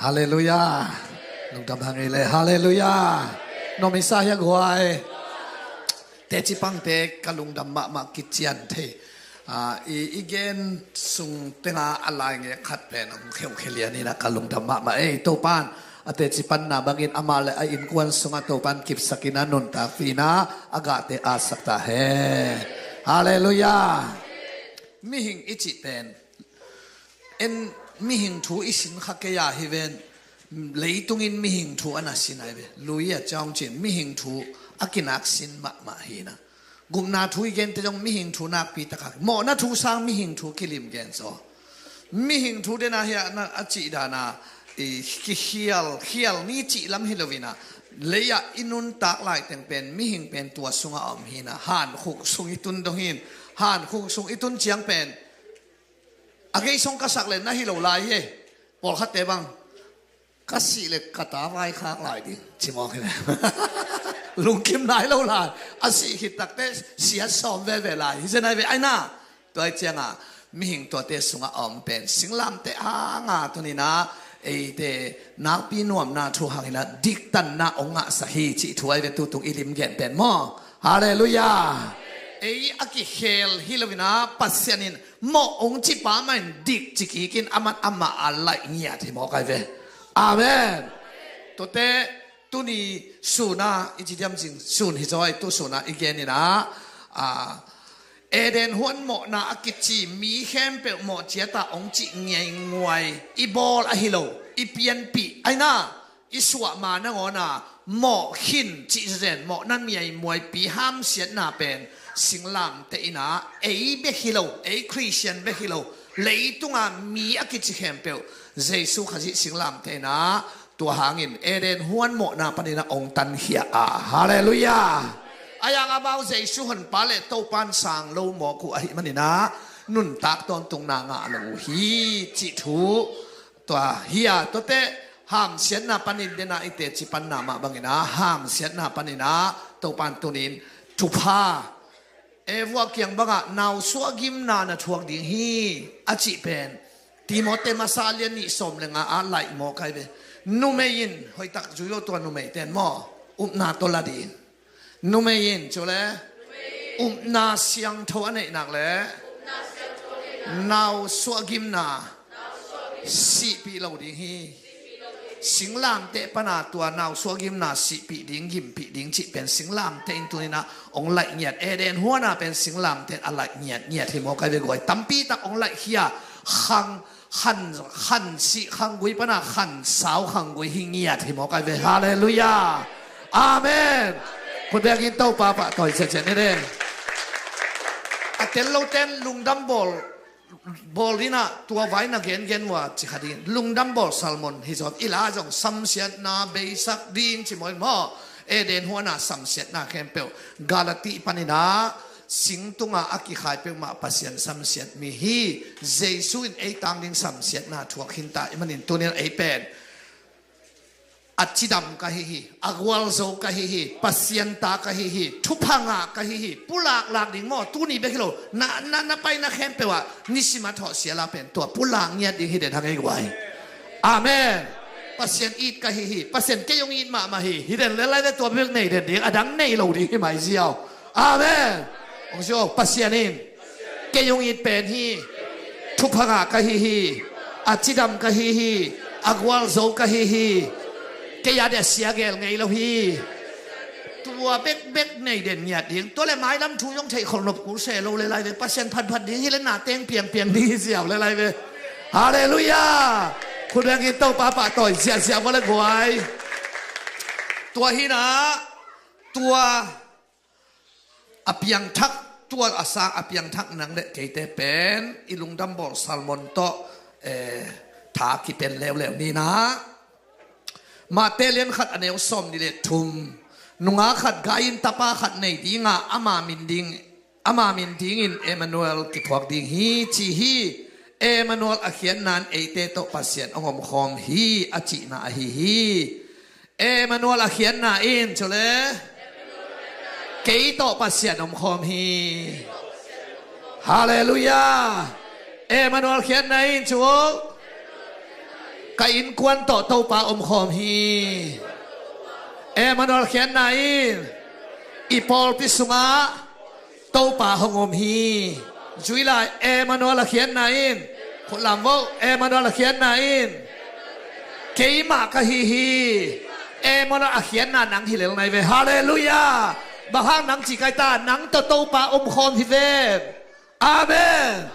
ฮาเลลูยาลุงดำพังเลยฮาเลลูยาโนมิสายกวายเตจิปังเตกลุงดำมากิจยันเทอีเกนสุงเตงาอะไรเงี้ยขัดเป็นเคลียนี่นะกลุงดำมาตัวปานเตจิปันนาบางอินอามาเลอินกวนสุงตัวปานกิบสกินานุนตาฟีนาอากาเตอาสักตาเฮฮาเลลูยามิหิงอิจิเป็นมิหิงทูอิสินขักยาฮิเวนเลยตุงินมิหิงทูอันนั้นสินไอเวลุยจางจินมิหิงทูอากินักสินมาฮีนะกุมนาทูอีเกนแต่จงมิหิงทูนักปีตะขักหมอนาทูสร้างมิหิงทูกิลิมเกนโซมิหิงทูเดน่าเฮียนะอจิดานาเฮียลนี่จิลำฮิโลวินะเลยอินุนตักไล่แต่งเป็นมิหิงเป็นตัวสุงอมฮีนะฮันคุกสุงอิตุนดงหินฮันคุกสุงอิตุนเจียงเป็นอาเกยส่งกษักเลยนะฮิโลไลเย่ปอลขัดเตบังกษักเลยกตาไว้ข้างไลดิชิมองกันเลยลุงคิมไหนเราไลอาศิหิตักเตเสียสอมเวไลฮิเจนไอเวไอน่าตัวไอเจียงอ่ะมิหิงตัวเตสุงออมเป็นสิงลำเตอ่างอ่ะตัวนี้นะไอเตนักปีนวมนาทูหังนะดิกตันนาองค์สัฮีจิถวยเวตุตุงอิลิมเกนเป็นมอฮาเลลูยาไออากิเฮลฮิโลวินาปัสเซนินหมอองค์จิปามันดิกจิกิกินอามันอามาอะไรเงี้ยที่หมอไกเวอาเมนตัวเตตัวนี้สุนาอิจิเดียมจริงสุนฮิจอยตัวสุนาอีกนี่นะเอเดนหวนหมอนาอากิจิมีแคมเปลหมอเจตาองค์จิเงียงวยอีบอลอะฮิโลอีเปียนปีไอน่าอีสวมานะงอนาหมอหินจิเรนหมอนั่นมีไอมวยปีห้ามเสียนาเป็นสิงลามเตอินาเอเบฮิโลเอคริสเตียนเบฮิโลเลยตุงามีอากิจิแคมเปลเจสุขจิสิงลามเตนะตัวหางินเอเดนหวนหมอนาปนินาองตันเฮียฮาเลลูยาอายังอาบ่าวเจสุหันปาเลโตปันสังโลหมอกูอหิมันนี่นะนุนตักตอนตรงนางาโลฮีจิทูตัวเฮียตัวเตห้ามเสียนาปนินเดนาอิเตจิปันนามาบังนะห้ามเสียนาปนินะโตปันตุนินทุพาเอวัวเกียงบังอ่ะนาวสวกิมนานะทวงดิ่งฮีอาจิเป็นทีโมเตมาซาเลียนี่สมเลงอาไลหมอใครเบนูเมยินหอยตักจุโยตัวนูเมเตนหมอนาตัวละดีนูเมยินจุเลนาเสียงทวนในนักเลนาวสวกิมนาสิปีเราดิ่งฮีสิงลามเตปนาตัวนาวสวกิมนาสิปีดิ่งยิมปีดิ่งจิเป็นสิงลามเตนตัวนี้นะองไหลเงียดเอเดนหัวนาเป็นสิงลามเตนอะไรเงียดที่หมอใครเบกวยตั้มปีตักองไหลเฮียขันสิขังกุยปนาขันสาวขังกุยหิงเงียที่หมอไก่เวฮาเลลูยาอาเมนคุณเบียกินเต้าปะต่อยเฉยๆนี่เองเต้นเราเต้นลุงดัมบอลนี่นะตัวไว้นะเกนว่าจิคดีลุงดัมบอลซัลมอนฮิจอบอิลาจงสัมเสียนาเบสักดินจิมอยมอเอเดนหัวนาสัมเสียนาเข้มเปลกาลาติปานินาสิงตุงอากิขายเปมาปัสยันสัมเสียมีฮีเจสุอินไอตังดิงสัมเสียนาทวกหินตามันอินตัวนี้ไอเป็นอัจฉิดำกะฮีอักวลโซกะฮีปัสยันตากะฮีทุพังะกะฮีปุลากลากดิงมอตัวนี้เบกิโลน่าไปน่าเข้มเปว่านิสิมาทอเสียลาเป็นตัวปุลากเนี่ยดิงฮีเดนทางไอ้ไว้อาเมนปัสยันอีดกะฮีปัสยันเกยงอีดมาฮีฮีเดนเลไลได้ตัวเรื่องไหนเดนดิงอดังในโลดิงให้หมายเสียวอาเมนองค์โยปัสยานินเกยงอินเป็นฮีทุพงากะฮีอาจิดำกะฮีอักวลโซกะฮีเกยาเดเสียเกลไงเราฮีตัวเบกในเด่นหยาดดิ่งตัวเลยไม้ลำชูยงใช้คนหลบกูเสโลเลยเลยปัสยันพันดิ่งที่เล่นหน้าเต้งเปียงดีเสียวเลยเลยฮาเลลูยาคุณแบงกินเต้าปะต่อยเสียมาเลยกวยตัวฮีนะตัวอภิยังทักตัวอาสาอภิยังทักนังเด็กเกตเป็นอิลุงดัมบอลซัลมอนโตถากิเป็นเลวนี่นะมาเตเลียนขัดอันเอวสมนี่เลยทุมนุงอาขัดกายินตาปาขัดในดิงอามามินดิงอินเอมานูเอลกิพวกดิงฮีจีฮีเอมานูเอลอาเขียนนานเอเตโตปัสเซียนองคอมฮีอาจินาฮีเอมานูเอลอาเขียนนาอินจุเลเกยโตปัสเซียนอมคอมฮีฮาเลลูยาเอมานูเอลเขียนนาอินจู ka in kwan to pa khom hi Emmanuel khian na in I Paul pi sunga to pa hongom hi juila Emmanuel khian na in khulam wo Emmanuel khian na in keima ka hi Emmanuel khian na nang hilel nai ve hallelujah bahang nang chi kai ta nang to pa khom hi ve amen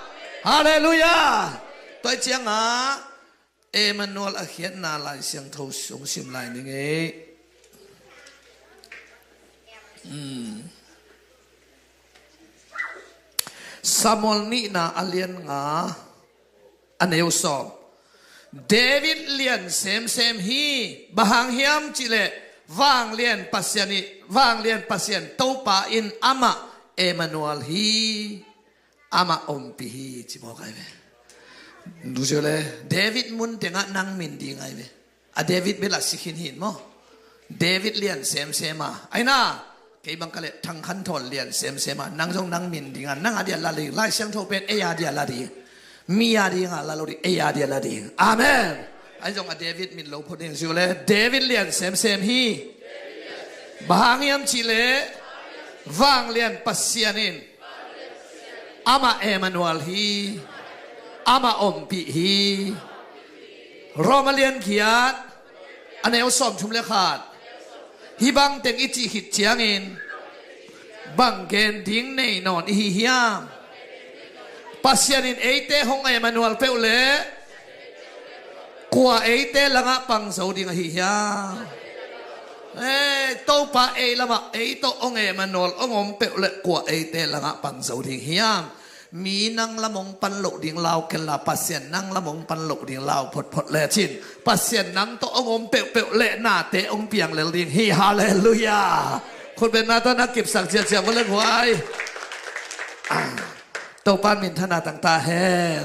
hallelujah tôi chiang à Emmanuel khian na lai siang thâu sung sim lai ni nge Samuel ni na alien nga aneu som David lian sem hi bahang hiam chile wang lian pasien to pa in ama Emmanuel hi ama ompi hi chimo kai ve du jole David mun tenga nang min di ngai ve a David bela sikhin hin mo David lian sem ma aina ke bang kale thang khan thol lian sem ma nang jong nang min di nga nang adia la le lai siang tho pen e ya dia la di mi ya di nga la lo di e ya dia la di amen ai jong a David min lo phoding jole David lian sem hi bahang yam chile wang lian pasianin ama Emmanuel hi ama ompi hi Romalian kiat aneu som thum le khat hi bang teng ichi hit chiangin bang gen ding nei non hi hiam pasianin eite hong Emmanuel peule kwa eite langa pang so ding hi hiam to pa e lama e to ong Emmanuel ongom peule kwa eite langa pang so ding hiam mi nang lamong panlo ding lao ken la pasien nang lamong panlo ding lao phot le chin pasien nang to ongom pe le na te ong piang le ding hi hallelujahคนเป็นนาตนักเก็บสักเจียวันเล่นหวยตัวป้านมินธนาต่างๆแห่ง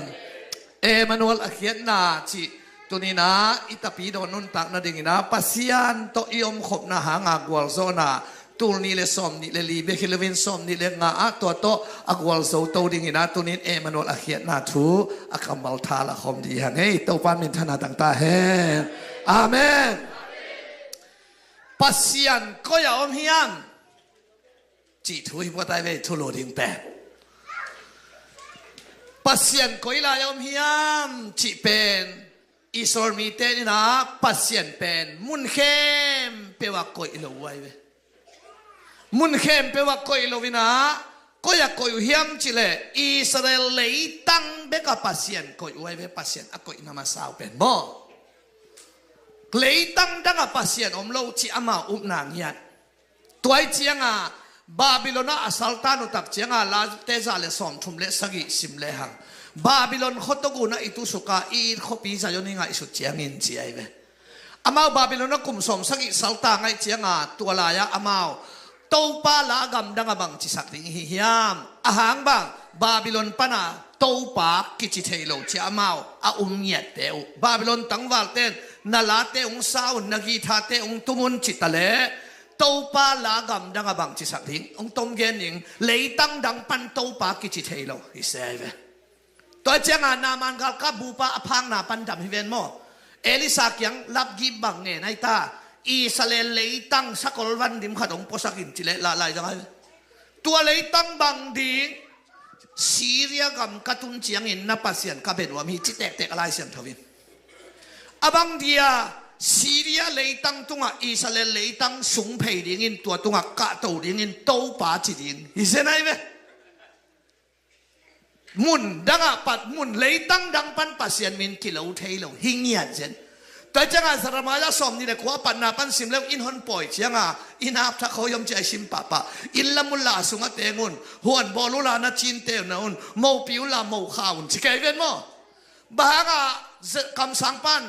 Emmanuelเขียนนาจิตัวนี้นะอิตาปีโดนนุนตักนาดิ่งนะปัสยานโตอิอมขบนาหางากวลโซนาตูนี่เลสอมนี่เลลีเบคิลวินสอมนี่เลงาตัวโตอักวลโซโตดิ่งนะตัวนี้Emmanuelเขียนนาทูอักมัลทาละคมดีอย่างนี้ตัวป้านมินธนาต่างๆแห่งอาเมนปัสยานก็อย่าอมเฮียมจีทุยพอตายไปทุโลดิ่งแปดปัสยานก็อย่าอมเฮียมจีเป็นอิสราเอลมีเตนี่นะปัสยานเป็นมุนเข้มเปว่าก็อิโลไว้เว้มุนเข้มเปว่าก็อิโลวินะก็อย่าก็อยู่เฮียมจีเลยอิสราเอลเลยตั้งเบกับปัสยานก็อยู่ไว้เว้ปัสยานก็อินามาสาวเป็นบ่เลยตั้งดังปัสยานอมโลจีอามาอุบนางยันตัวไอ้เจียงอ่ะบาบิโลนาอัสซัลตานุตักเจียงอ่ะลาเตซาเลสอมทุมเลสกิสิมเลหังบาบิโลนขดตกูนะอิตุสุกาอีขปีจายนิงาอิสุเจียงอินเจียเวอามาบาบิโลนกุมสมสกิสัลตาไงเจียงอ่ะตัวลายะอามาโตปาลากำดังบังจิสักดิงฮิยามอาหางบังบาบิโลนปนาโตปากิจิเทโลเจียอามาอาอุมเงียเตวบาบิโลนตั้งวัลเตนนาลาเตองสาวนักีทาเตองตุมุนจิตะเลโตปาลากำดังบังจิสักดิงองตมเกนิงเลยตั้งดังปันโตปากิจิเทโลฮิเซเวตัวเจ้างานนามันกัลกับบูปาอพังนาปันดำฮิเวนโมเอลิซาเกียงรับกีบังเงินไอตาอิสราเอลเลยตั้งสักคนวันดิมขัดองปสักินจิเลละลายจังไงตัวเลยตั้งบังดิงซีเรียกับกัตุนเจียงอินนับปัสยันกับเป็นว่ามีจิตแตกอะไรเสียงทวินอบังเดียซีเรียเลยตั้งตุงอิสราเอลเลยตั้งสุงเพดิงินตัวตุงกะตูดิงินโตปาจิดิงฮิเซนไอเวมุนดังปัดมุนเลยตั้งดังปันปัสยันมินกิโลเทโลหิงเงียนเจนแต่จังอาสระมาจะสอมนี่แหละขวาปันนาปันสิมแล้วอินฮอนปล่อยจังอาอินอาบทักเขายอมใจสิมปะปะอินละมุลลาสุงเตงุนหวนบอลุลานาจินเตนะอุนโมปิวลาโมข้าวุนสิเกยเป็นโมบางอาคำสั่งปัน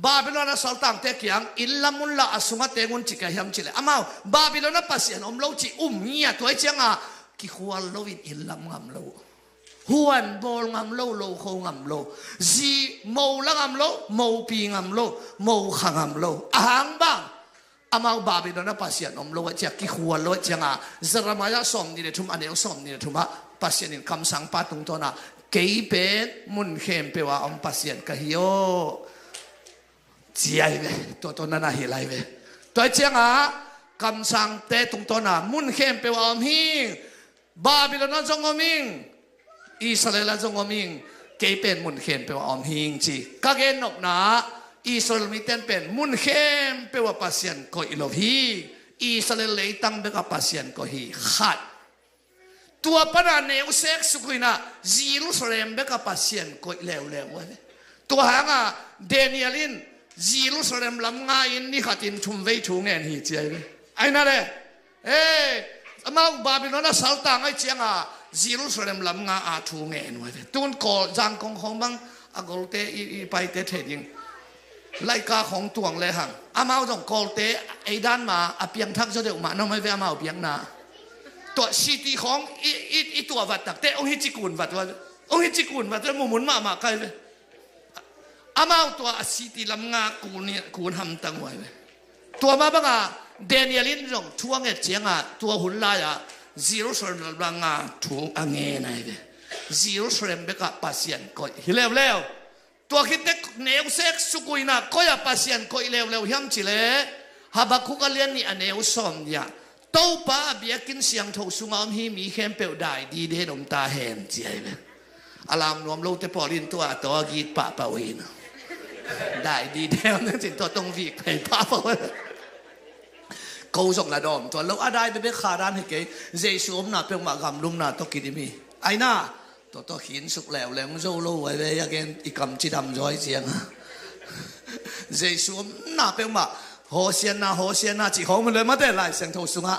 บาบิโลนาสัลตังเตกียงอินละมุลลาสุงเตงุนสิเกยมจิเลอามาบาบิโลนาปัสยันอมโลจิเงียตัวจังอากิขวาโลวินอินละมงามโลหวนบอลงามโลโลโคงามโลจีโมละงามโลโมปีงามโลโมขังามโลอาหางบังอามาบาบิโลนาปัสยันอมโลจากกิขวาโลจังอาจระมายาสอมนี่เดทุมอันเดียวสอมนี่เดทุมะปัสยันคำสั่งปาตุงตัวน่ะเกยเป็นมุนเข้มเปว่าอมปัสยันกะฮิโอ จีไอเวตัวนั้นน่ะเฮลัยเวตัวเจียงอ่ะคำสั่งเตะตรงตัวน่ะมุนเข้มเปว่าอมหิงบาบิโลนจงอมิงอิสราเอลจงอมิงเกยเป็นมุนเข้มเปว่าอมหิงจีก็เกณฑ์นกนะอิสราเอลมีเต้นเป็นมุนเข้มเปว่าปัสยันก็อิโลฮีอิสราเอลเลยตั้งเบกับปัสยันก็ฮีขัดตัวปนาเนวเซ็กสุกุยนะเยรูซาเล็มเบกับปัสยันก็เลวเลวเว้ยตัวหางอ่ะเดนิเอลินเยรูซาเล็มลำง่ายนี่ขัดอินทุ่มไว้ทุ่งเงินฮีเจียเลยไอ้นั่นเลยมาบาบิโลนสัลตังไอ้เจียงอ่ะเยรูซาเล็มลำง่ายทุ่งเงินเว้ยตุนกอลจังกงของบังอากอลเตอีไปเตเทดิงไล่กาของตวงเลยหังอามาต้องกอลเตไอ้ด้านมาอเปียงทักจะเดี๋ยวมาน้องไม่เวอามาเปียงนาตัวสิทธิของอีตัววัดตักเตองค์ฮิจิกุนวัดว่าองค์ฮิจิกุนวัดแล้วมุนมาใครเวอามาตัวสิทธิลำงากูนทำตั้งไว้เวตัวมาบ้างอ่ะเดนิเอลินจงทั่วเงเจียงอ่ะตัวหุ่นลายอ่ะเยรูซาเล็มลำงาทุ่งอ่างเงินไงเวเยรูซาเล็มเบกับปัสยันก็ฮิเลวเลวตัวคิดเด็กเนวเซ็กสุกุยนะก็อย่าปัสยันก็เลวเลวย้ำจิเลฮับคุกเลียนนี่อันเนวสมเนี่ยตัวป้าเบียกินเสียงถูกสุงอมฮีมีเข้มเปลวได้ดีเด่นอมตาเห็นเจียเลยอารามรวมโลกแต่พอลินตัวกีดป้าเปวินได้ดีเด่นนั่นสิตัวตรงวีกไปป้าเปวินเขาส่งละดอมตัวเราอะไรไปขาดานให้เกยเจสูมน่ะเป็นมากำลุงน่ะตัวกินมีไอ้น่ะตัวหินสุกแล้วมึงโจโลไว้เลยยังอีกำจีดำจ้อยเสียงเจสูมน่ะเป็นมาหัวเสียนน่ะจีของมันเลยมาได้หลายเสียงทูสุงะ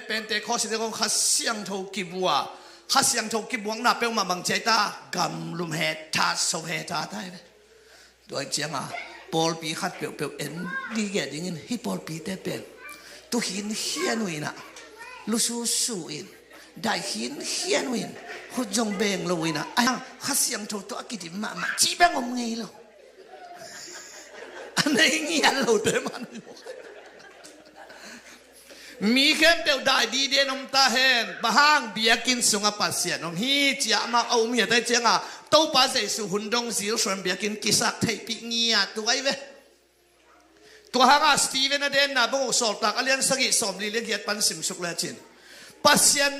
เป็นแต่ข้อเสียงข้าเสียงทูกิบัวข้าเสียงทูกิบวงน่ะเป็นมาบางใจตากำลุมเฮทัดโซเฮทัดได้ไหมตัวเจียงอ่ะปอลปีขัดเปลวเอ็นดีแก่ดิ้งฮิปอลปีเต้เป็นตัวหินเฮียนวินะลุสูอินได้หินเฮียนวินหุ่นจงเบงเลยนะไอ้ข้าเสียงตัวกิดิมาจีแบงอมไงล่ะอันนี้เงี้ยเราเต็มมันมีแค่เดียวได้ดีเด่นอมตาเห็นบ้างเบียกินสุงปัสเซียนอมฮีจะมาเอาเมียได้เจ้าอ่ะตัวปัสเซียสุหุ่นดงสิวส่วนเบียกินกิสักไทยปีเงี้ยตัวไอ้เว้ตัวหางสตีเวนเดนนะบ่งสอบตักอเลียนสกิสมลีเลียดปันสิมสุกเลจินปัสเซียน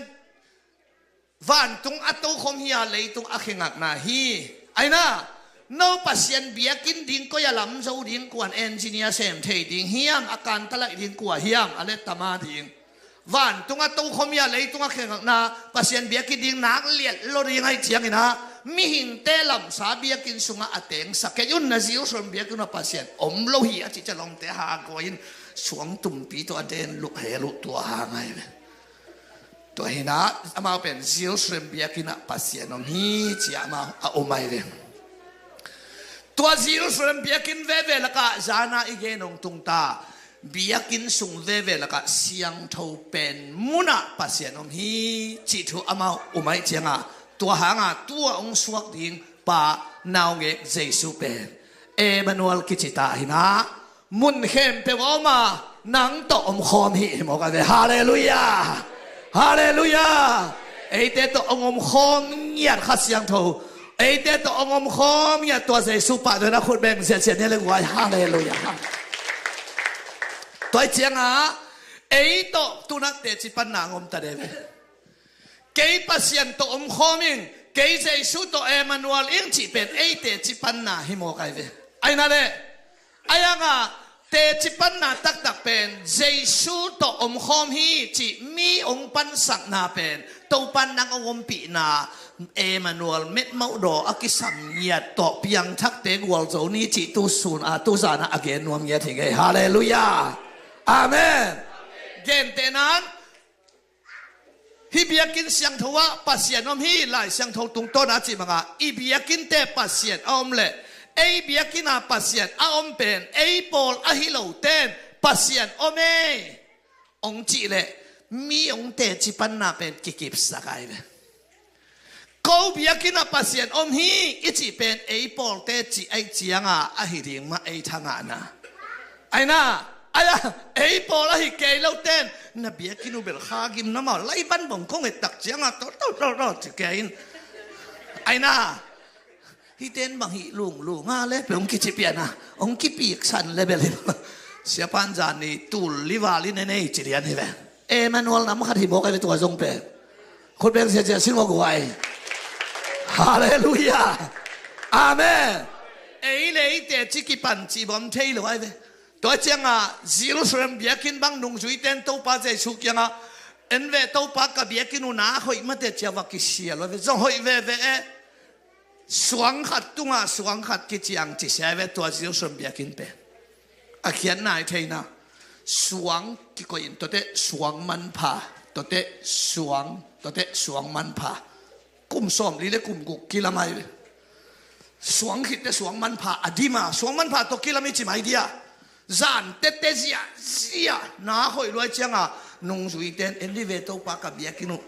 วันตุงอัตโตคมเฮียเลยตุงอักเงกนาฮีไอ้น่ะน้องปัสยันเบียกินดิ้งก็อย่าล้ำเจ้าดิ้งกวนเอนจิเนียร์เซมเทดิ้งเฮียมอาการตะไลดิ้งกวนเฮียมอะไรตามาดิ้งวันตุงอัตโตคมเฮียเลยตุงอักเงกนาปัสยันเบียกินดิ้งนักเลียดโลดิ้งให้เชียงนะมิหินเตลำสาเบียกินสุงอาเตงสักยุนนาซิวส่วนเบียกินปัสยันอมโลหิอาจิจะลงเตหากวินสวงตุ่มปีตัวเดนลุกเฮลุตัวหางไงตัวเห็นนะมาเป็นซิลส์เรมเบียกินปัสยันนฮีจีอามาโอไม่เลยตัวซิลส์เรมเบียกินเวลก็จานาอีเกนงตุงตาเบียกินสุงเวลก็เสียงทูเป็นมุนาปัสยันนฮีจีทูอามาโอไม่เจียงตัวหางตัวองสวกดิ้งป่านาวเงเจสุเป็นเอมานูเอลกิจิตาหินะมุนเข้มเปว่ามานังตอมคอมฮีบอกกันเลยฮาเลลูยาฮาเลลูยาไอเตตัวองค์คอมเงียดขัดเสียงทูไอเตตัวองค์คอมเงียดตัวเจสุปะด้วยนะคุณแบ่งเสียเนี่ยเลยว่าฮาเลลูยาตัวเจียงไอตัวตุนักเตจิปันนางอมตาเดเวเกย์ปัสยันตัวคอมิงเกย์เจสุตัวเอมานูเอลอิงจิเป็นไอเตจิปันนาฮิโมกายเวไอนั่นเลยไอยังเตจิปันนาตักเป็นเจสุตัวคอมฮีจิมีองปันสักนาเป็นตัวปันนางองปีนาเอมานูเอลเม็ดมาดออักิสัมเนียตัวเพียงทักเตกวลโจนี้จิตุสุนตุจานะอเกนวมเงียทิ้งไอฮาเลลูยาอาเมนเกณฑ์เตนั้นฮิเบียกินเสียงทว่าปัสเซียนอมฮีไล่เสียงทวตุงต้นอาจิมังอีเบียกินเตปัสเซียนอมเล่ไอเบียกินปัสเซียนอมเป็นไอปอลอฮิโลเตนปัสเซียนอมเอองจีเล่มีองเตจิปันนาเป็นกิกิบสกายเล่เขาเบียกินปัสเซียนอมฮีอิจิเป็นไอปอลเตจิไอจียงอหิริงมาไอทางนะไอน่ะไอ้ปอละฮิเกลเต้นน่ะเบียกินอุเบลข้ากินน้ำมันไล่บ้านบ่งคงไอ้ตักเจียงตัวจะเกนไอ้น่ะ hi ten bang hi lung nga le pe ong ki chi pian na ong ki pi san le be le sia pan jan ni tul liwali ne nei chi lian hi ve Emmanuel nam khat hi bo ka ve tua zong pe khot beng sia sia sin ngo guai hallelujah amen ei le te chi ki pan chi bom thei lo ai ve to chang a Jerusalem biakin bang nung zui ten to pa je su kyang a en ve to pa ka biakin u na hoi ma te cha wa ki sia lo ve zong hoi ve ve e suang khat tunga suang khat ki chiang chi sa ve to Jerusalem biakin pe a khian nai thei na suang ki ko in to te suang man pha to te suang man pha kum som li le kum gu kilamai suang khit te suang man pha adima suang man pha to kilami chi mai dia zan te te zia na hoi loi chang a nung zui ten en di ve to pa ka bia kinu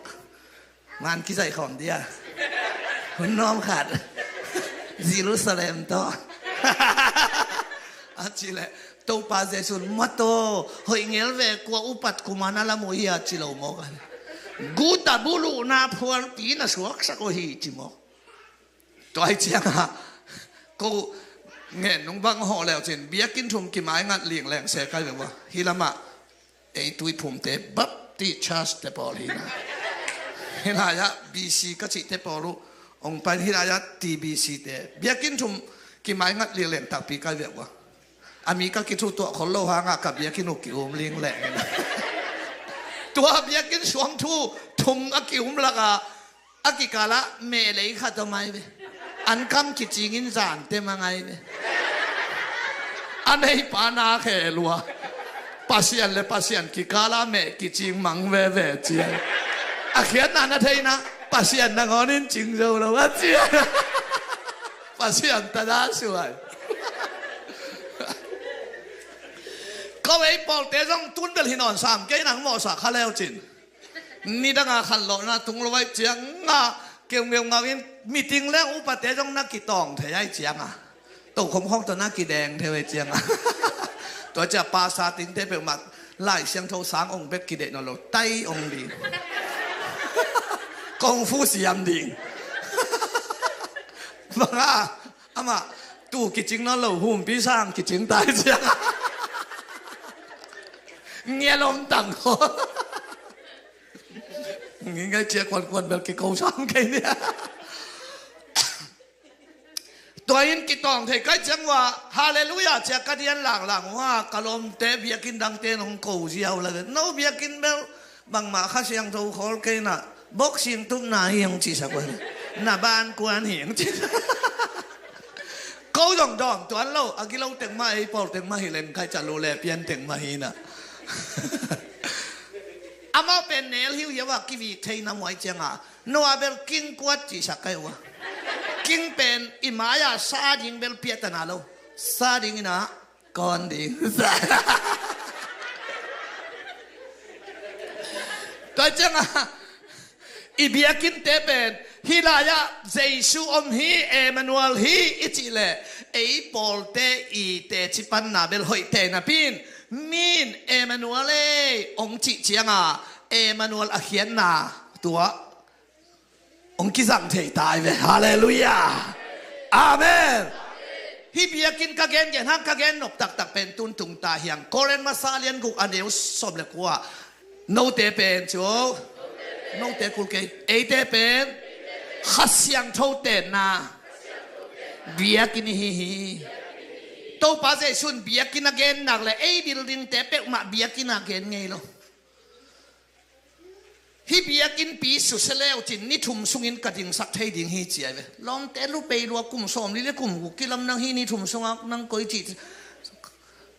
man ki sai khom dia hun nom khat Jerusalem to a chi le to pa jesun mato hoi ngel ve kwa upat kumana la mo ia chi lo mo kan guta bulu na phuan pi na suak sa ko hi chi mo to ai chang a cô nghe nông bang họ leo trên bia kinh thùng kim ai ngắt liền lẹng xe cái việc hi lama ấy tuổi phum te bắp ti charge te bol hi na hi na ya BC cái chị te bol ông pan hi na ya TBC te bia kinh thùng kim ai ngắt liền lẹng tập pi cái việc ami ka ki thu to khol lo ha nga ka bia kinh ki liền lẹng tua bia kinh suang thu thùng a ki la ka a ki kala me lei kha to mai ve anh cam chỉ in giản tem mà ngay này anh ấy bán á khe lúa pasien kỳ kala mẹ kỳ chinh măng về về chia à khiến anh thấy na pasien đang ngon nên chinh dâu đâu á chia pasien ta đã sửa có vậy bảo tế trong tuân bel hinon sam cái nàng mò sa khai leo chín ni đang à khăn lộ na tung loi chiang à kêu nghèo ngào in meetingแล้วอุปเตจงนักกีตองเทยเจียงอ่ะตัวคมห้องตัวนักกีแดงเทยเจียงอ่ะตัวจะปาซาตินเทเป็นมาไล่เสียงโทสางองค์เบกกีเดนอโลไตองค์ดีกงฟูเสียมดีบังอ่ะอามาตู้กิจิงนั่นเราหุ่มปีสร้างกิจิงตายเจียงเงี้ยลมตังเขางี้ไงเจ้าคนแบบกี่เขาซ้ำกันเนี่ยตัวอินกิตองเทก็จังว่าฮาเลลูยาเจ้าก็เดียนหลังว่ากะลมเตเบียกินดังเตนของกูเจียวเลยโนเบียกินเบลบางมาข้าเสียงทูขอเกน่ะบ็อกซิ่งตุ้มนายยังจีสักวันหน้าบ้านกวนเหียงจีเขาดองตัวเราอากิเราเต็งมาไอ้ปอลเต็งมาฮิเลนใครจะรู้แลเปลี่ยนเต็งมาฮีน่ะอามาเป็นเนลฮิวเยาว่ากิวีเทยน้ำไว้เจียงอ่ะนัวเบลกินกวดจีสักไงวะกินเป็นอิมายาซาดิงเบลเปียตันอาโลซาดิงนะก่อนดิงก็เจียงอ่ะอีเบียกินเตเป็นฮิลายาเจซูอมฮีเอมานูเอลฮีอิจิเลไอปอลเตอีเตจิปันนาเบลหอยเตนาปินมินเอมานูเอลองจิเจียงอ่ะเอมานูเอลอาเขียนนาตัวองค์กิจังเทตายเว้ยฮาเลลูยาอาเมนฮิเบียกินกะเกนเกนฮักกะเกนนบตักเป็นตุนตุงตาเฮียงโคเรนมาซาเลียนกุอันเดียวสอบเล็กว่าโนเตเป็นชัวโนเตกุลเกเอเตเป็นขัดเสียงเท่าเตนนะเบียกินฮีโตป้าเจสุนเบียกินกะเกนนักเลยไอ้บิลดิงเตเป็กมาเบียกินกะเกนไงล่ะฮิเบียกินปีสุดเสลวจินนี่ทุ่มสุงินกระดิ่งสักเทดิ่งฮีเจียเวลองแต่ลูกไปรัวกุ่มสมนี่เลยกุ่มกุกิลำนังฮีนี่ทุ่มสุงักนังก้อยจิ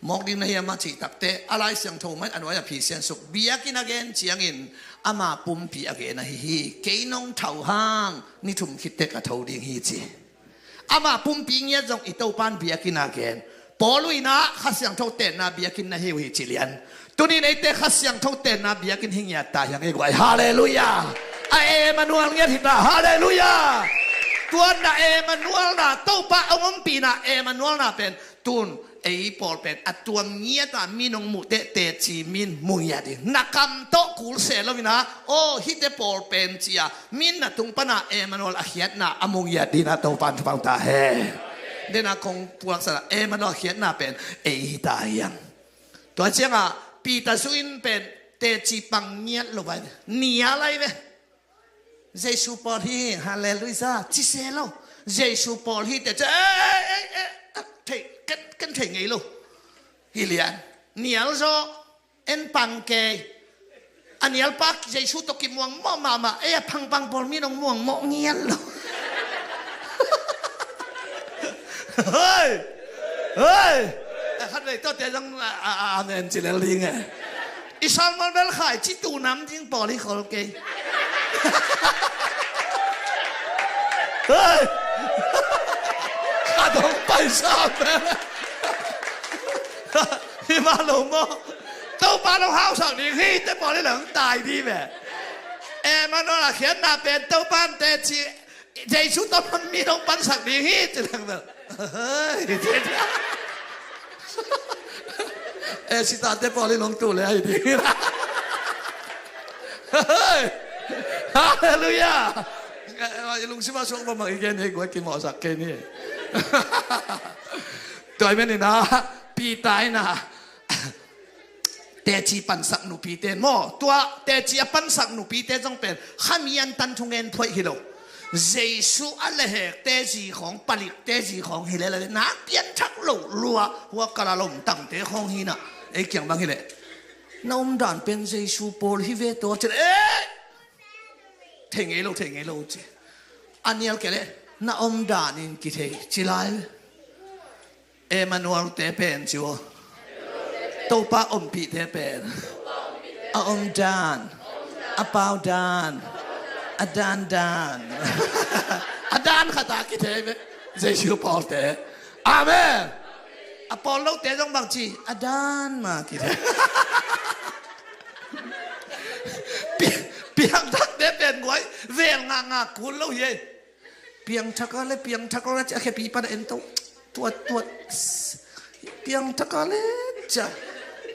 มอกดิ่งในเฮียมาจิตักเตะอะไรเสียงโทมันอันว่าจะผีเสียงสุกเบียกินอเกนเจียงอินอามาปุ่มปีอเกนนะฮีเกยน้องเท่าห้างนี่ทุ่มคิดเตะกระเท่าดิ่งฮีจีอามาปุ่มปีเงี้ยจงอิโต้ปานเบียกินอเกนปอลุยนะข้าเสียงเท่าเตะนะเบียกินนะฮีวฮีจิเลียนตัวนี้ในเตะขัดเสียงเท่าเต้นนะเบียกินหิ้งยาตายอย่างไอ้กว่าฮาเลลูยาไอเอมานูเอลเงี้ยทิตาฮาเลลูยา ตัวน่ะเอมานัวน่ะเต้าป้าเอางปีน่ะเอมานัวน่ะเป็นตุนไอ้ปอลเป็นอัตัวเงี้ยตามีนงมุเตเตจีมินมุยาดินักคำโตกูเสลวินะโอ้ฮิตเตปอลเป็นจียมินน่ะตุงปนะเอมานัวอาเฮียน่ะอมุยาดินะเต้าปันฟังตาเฮเดน่ะคงปวกสระเอมานัวเฮียน่ะเป็นเอฮิตายังตัวเจ้าอ่ะปีตาสุอินเป็นเตจีปังเงี้ยลงไปเนียอะไรเว้เจสูปอลฮีฮาเลลูยาจิเซโลเจสูปอลฮีแต่จะเทกันเทไงลูกฮิเลียนเนียลโซเอ็นปังเกอันเนียลปักเจสูตกิมวงมอมาพังปอลมีน้องม่วงมอเงี้ยลูกเฮ้ยขัดไปตัวเจ้าต้องเงินจิเลลิงไงอิสานมันเบลขายจิตูน้ำจริงปอลิขอลเกเฮ้ยข้าต้องไปสอบเลยที่มาหลงมอต้องปาต้องห้าวสักดีที่แต่ปอลิหลังตายดีแบบมันนั่นแหละเขียนหน้าเป็นเต้าปานแต่จีใจชุดต้องมันมีต้องปันสักดีที่จะทำแบบเฮ้ยสิตาเตปอลิลงตู้เลยไอ้ดีนะเฮ้ยฮาเลลูยาลุงชิมาชงมาอีกแค่นี้กูกินหมอสักแค่นี้ตัวไม่นี่นะปีตายนะแต่จีปันสักหนูปีเตนโมตัวแต่จีปันสักหนูปีเตนต้องเป็นข้ามีอันตันทงเงินถอยฮิโลเจสุอะไรเหตุแต่จีของปลิกแต่จีของฮิเลเลยนักเปียนชักโลรัวหัวกระลมตั้งแต่ของฮินะไอ้เกี่ยงบางฮิเลน้องด่านเป็นเจสุโปลฮิเวตัวเจเทงเอโลเจอันนี้เอาแค่เลยน้าอมด่านินกิเทจิไลเอมานูเอลเตเป็นจิวตัวป้าอมปีเตเป็นอมด่านอาเปาด่านอาดานอาดานข้าตากิเทเจชิวปอลเตอาเมนอาปอลโลเตต้องบางทีอาดานมากิเทเปียงทักเดเป็นไว้เวียงงาคุณเล่าเย่เปียงทักอะไรเปียงทักอะไรจะแค่ปีปันเอ็นตัวเปียงทักอะไรจะ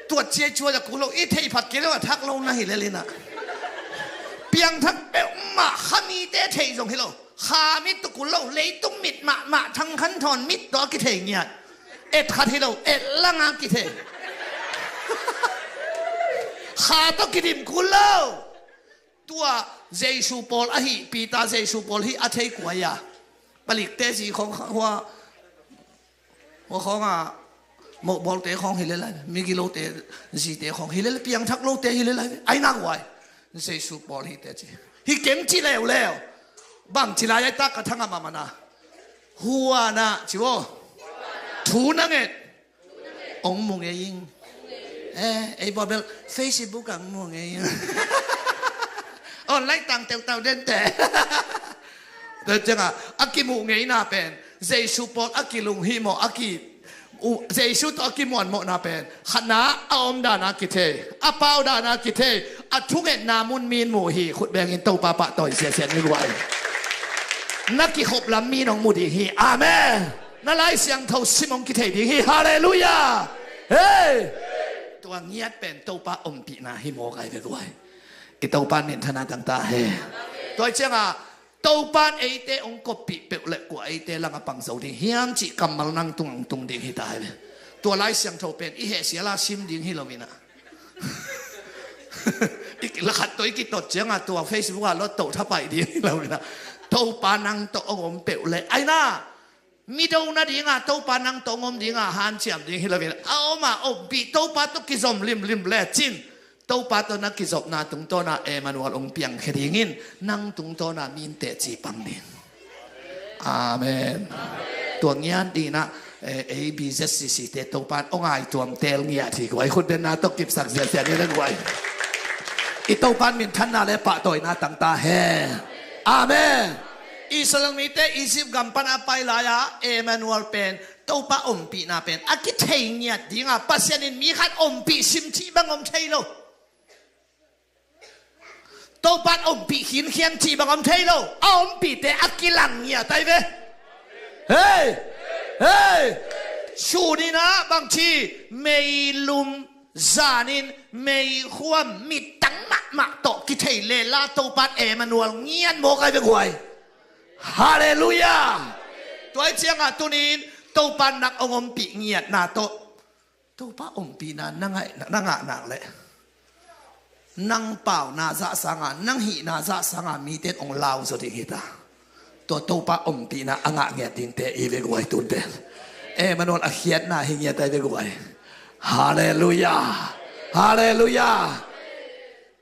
ตัวเจี๊ยชัวจะคุณเล่าอีเทผัดกินแล้วทักเล่านะฮิเลลินะเปียงทักเป๋มาขามีเตะเทยส่งให้เราขามิตรกุลเราเลยต้องมิดมาทั้งขันทอนมิดตัวกิเทเงียเอ็ดขัดให้เราเอ็ดละงากิเทขาต้องกิดิมกุลเราตัวเจสูปอลอะฮีปีตาเจสูปอลฮีอาเทกวยาผลิตเตจีของหัวของหมกบอลเตะของฮิเลเลยมีกิโลเตะจีเตะของฮิเลเลยเปียงทักโลเตะฮิเลเลยไอ้นักไว้เจสูปอลฮีเตจีฮิเก่งจีแล้วบังจีลายตากระทั่งมามานะหัวนะจิวทูนังเอ็ดองมุงเองไอ้บอลเบลเฟซบุ๊กกับมุงเองออนไลน์ต่างเต่าเด่นแต่จังอ่ะอากิมุงเงยน่าเป็นเจสุปอลอากิลุงฮิโมอากิเจสุตอากิมวนโมน่าเป็นขณะอมดานากิเทอาเปาดานากิเทอาทุกเอ็ดนามุนมีนหมู่ฮีขุดแบงอินโตปาปะต่อยเสียไม่รวยนักกิขบลำมีน้องมุดีฮีอาเมนนั่นไล่เสียงเท่าซิมองกิเทดีฮีฮาเลลูยาเฮ้ตัวเงียบเป็นโตปาอมปีนาฮิโมไกไปด้วยอีตัวปานเห็นธนาต่างๆเฮ้ตัวเจ้าตัวปานไอเตองกปีเปเล็กกว่าไอเตลังปังเสาดิ่งเฮียมจีกำมัลนังตุงดิ่งฮิตายเลยตัวไล่เสียงเท่าเป็นอีเหเสียละซิมดิ่งฮิโลวินะอีกละขัดตัวอีกตัวเจ้าตัวเฟซบุ๊กรถโตทับไปดิ่งฮิโลวินะตัวปานังตัวอมเปเล็กไอ้น่ามีดาวนาดิ่งตัวปานังตัวอมดิ่งหันเฉียมดิ่งฮิโลวินะเอามาอมปีตัวปาตุกิซอมลิมเล่จินตัวปาตัวนักกิจนาตุงตัวน่ะมานูองเปียงเฮดิงินนั่งตุงตัวน่ะมีนเตจีปังดินอาเมนตัวเงี้ยดีนะABZCC เตตัวปานองไอตัวเตลเงี้ยที่ไว้คนเดินนาต้องเก็บสักเสียนี่เรื่องไว้อีตัวปานมีท่านน่ะเลยปะตัวน่ะต่างตาเฮอาเมนอิสลามเตอิสิบกัมปันอภัยลายะมานูเป็นตัวปาอมปีน่ะเป็นอากิเทเงี้ยดีงาปัสยานินมีขัดอมปีซิมชีบังอมเทโล ตัวปัดอมปีหินเขียนจีบังอมเทยโลอมปีแต่อักกิลังเนี่ยไตเวเฮ้ยเฮ้ยชูนี่นะบางทีไม่ลุมจานินไม่ควมมีตั้งมะโตกิเทเลลาตัวปัดเอมานวลเงียนโมกไอเบกวยฮาเลลูยาตัวไอเจียงอ่ะตัวนี้ตัวปัดนักอมปีเงียนนาโตตัวปัดอมปีนั้นนั่งหนักเลยนั่งเป่านาซาสังานั่งหีนาซาสังามีเต็นองลาวสุดที่ตาตัวปะอมปีนะอ่างเงียดินเตอีเวกวยตุนเตมันนอนอาเขียดนาหิเงียดเวกวยฮาเลลูยาฮาเลลูยา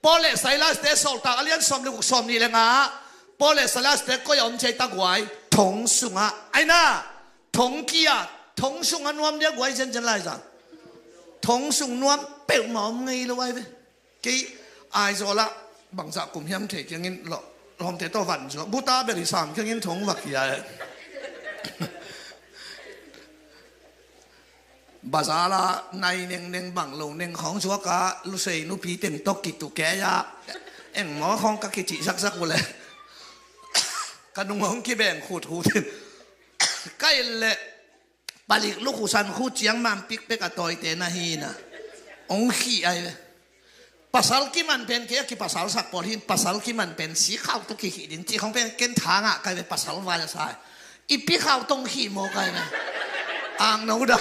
พอเลสไซลัสเตสโซลตาอเลียนสมลูกสมนี่เลยงะพอเลสไซลัสเตก็ยอมใจตะกวยทงสุงะไอ้น่าทงกี้อะทงสุงะนวมเดียกวยเช่นไรจ้ะทงสุงนวมเปิลหมอมไงเลยไว้เว้กี่ไอ้โซละบางจากกลุ่มเฮียมเทยังงินหล่อลอมเทตัววันจ้ะบูตาเบริสามยังงินทงวักยาบาซาลาในเน่งบังลงเน่งของชัวกะลุเซนุปีเต็มตกิตุแกยาเอ็งหมอของกะกิจิสักกูเลยกันนุ่งของกี่แบ่งขูดหูทินใกล้เลยปลิกลูกขุสันขูดเจียงมันปิกเปกะตอยเตนะฮีนะองขี้ไอpasal kiman pen kaya ki pasal sak polhin pasal kiman pen si khau to ki din chi khong pen ken thanga kai be pasal wa ja sai ipi khau tong hi mo kai na ang no da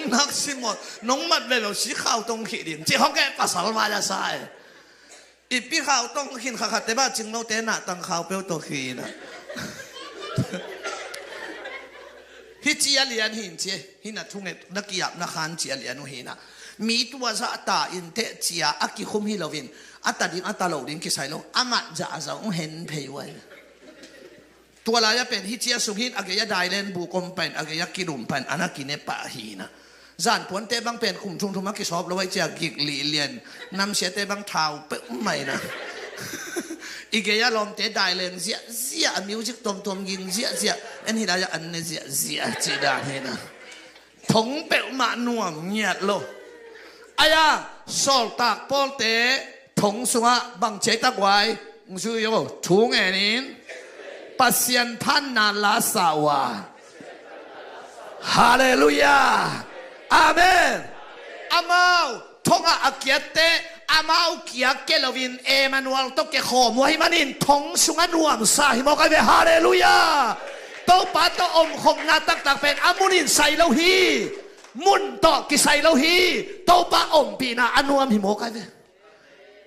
nak si mo nong mat be lo si khau tong hi din chi khong ke pasal wa ja sai ipi khau tong hin kha kha te ba ching no te na tang khau pe to hi na hi chi alian hin che hin na thunge na ki ap na khan chi alian no hi naมีตัวจะตาอินเตจียอากิคุมฮิโลวินอัตดินอัตโลดินกิไซโลอามัดจะจะเห็นเพย์ไว้ตัวลายเป็นฮิเจียสุหินอาเกียได้เล่นบุกมเป็นอาเกียกิรุมเป็นอนากินเนปะฮีนะจานผลเตบังเป็นคุมทุ่งทุ่มกิชอบแล้วไว้จะกิกลีเลียนนำเสียเตบังเท้าเป๊ะไม่นะอีเกียลมเตได้เล่นเสียมิวสิกตมยิงเสียอันนี้ได้อันนี้เสียจีดาเฮนะถงเป๊ะมาหน่วมเงียดโลไอ้ยาสอลตากปอลเตะถงสุงะบังเจตักไว้มึงช่วยโยถุงเอ็นินปัสยันพันนาลาสาวาฮาเลลูยาอาเมนอามาทงอาเกียเตอามาเกียเกลวินเอมานูอัลโตเกโคมวยมันินถงสุงะนวมสาหิมอกไอเวฮาเลลูยาโตปาโตอมคมนาตักเป็นอามุนินไซโลฮีมุนต่อกิไซโลฮีโตปะอมปีนาอนุมหิโมกันเลย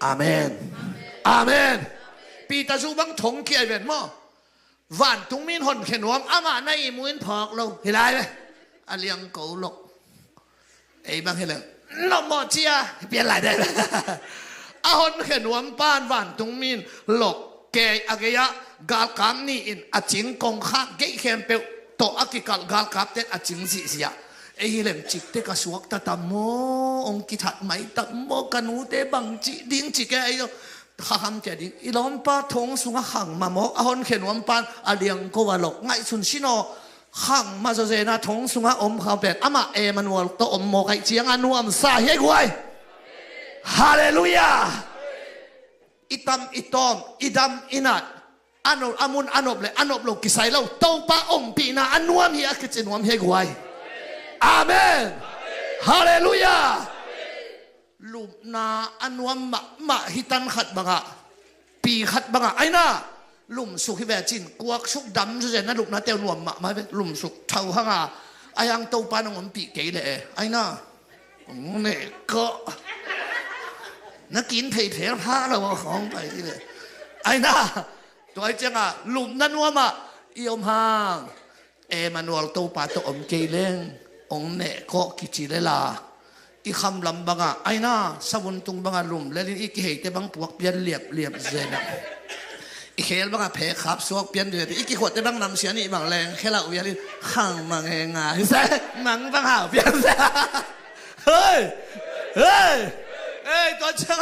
อาเมนอาเมนปีตาจูบังถงเกียเวนมอวันตุงมินหนเขนวมอามาในมุนพอกลงเห็นไรไหมอาเลียงโกลกไอ้บังเห็นเลยนมอเจียเปลี่ยนอะไรได้ไหมอาหนเขนวมป้านวันตุงมินหลกเกยอเกยะกาลกามนี่อินอจิงกงข้าเกยเขมเปวโตอากิกาลกาลกาบเตอจิงสิเสียไอ้เรื่องจิตเตกสวกตาตามโมองกิถัดไม่ตามโมกันูเตบังจิดิ้งจิแกไอ้เราข้าทำแกดิ้งอีล้อมป้าทงสุงหังมาโมอาหนเขียนวันปานอาเลียงก็ว่าหลกไงสุนชิโนหังมาเจนะทงสุงอมข้าวเป็ดอามาเอมันวลโตอมโมไก่เจียงอนุอัมสาเฮกวยฮาเลลูยาอิตามอิตอมอิดามอินัดอนุอามุนอนุบเลยอนุบลงกิไซเราโตป้าอมปีนาอนุอัมเฮียกิจนวมเฮกวยอาเมนฮาเลลูยาลูกนาอันวมมาฮิตันขัดบังอะปีขัดบังอะไอ้น่าลุมสุขที่แบบจินกวกสุกดำสุดเจนนะลูกนาเตียวนวมมาเป็นลุมสุกเท่าข้างอะไอ้ยังโตปานงมปีเกยเลยไอ้น่าเนี่ยก็นักกินเพลเพลผ้าเราของไปที่เลยไอ้น่าตัวไอ้เจ้าอะลุมนั่นวมอะเอี่ยมห่างเอมานวลโตปาโตอมเกยเล่งองเนก็กิจิเลลาอีคำลำบังอ่ะไอ้น่าสมุนตุงบังอ่ะลุมแล้วนี่อีกเหตุบังปวกเปลี่ยนเรียบเจนะอีเขลบังอ่ะเพขับสวกเปลี่ยนเดือดอีกขวดได้บังนำเสียนี่บังแรงแค่ละอุยาลิข้างมังเองอ่ะใช่มังบังห่าวเปลี่ยนเฮ้ยตอนเช้า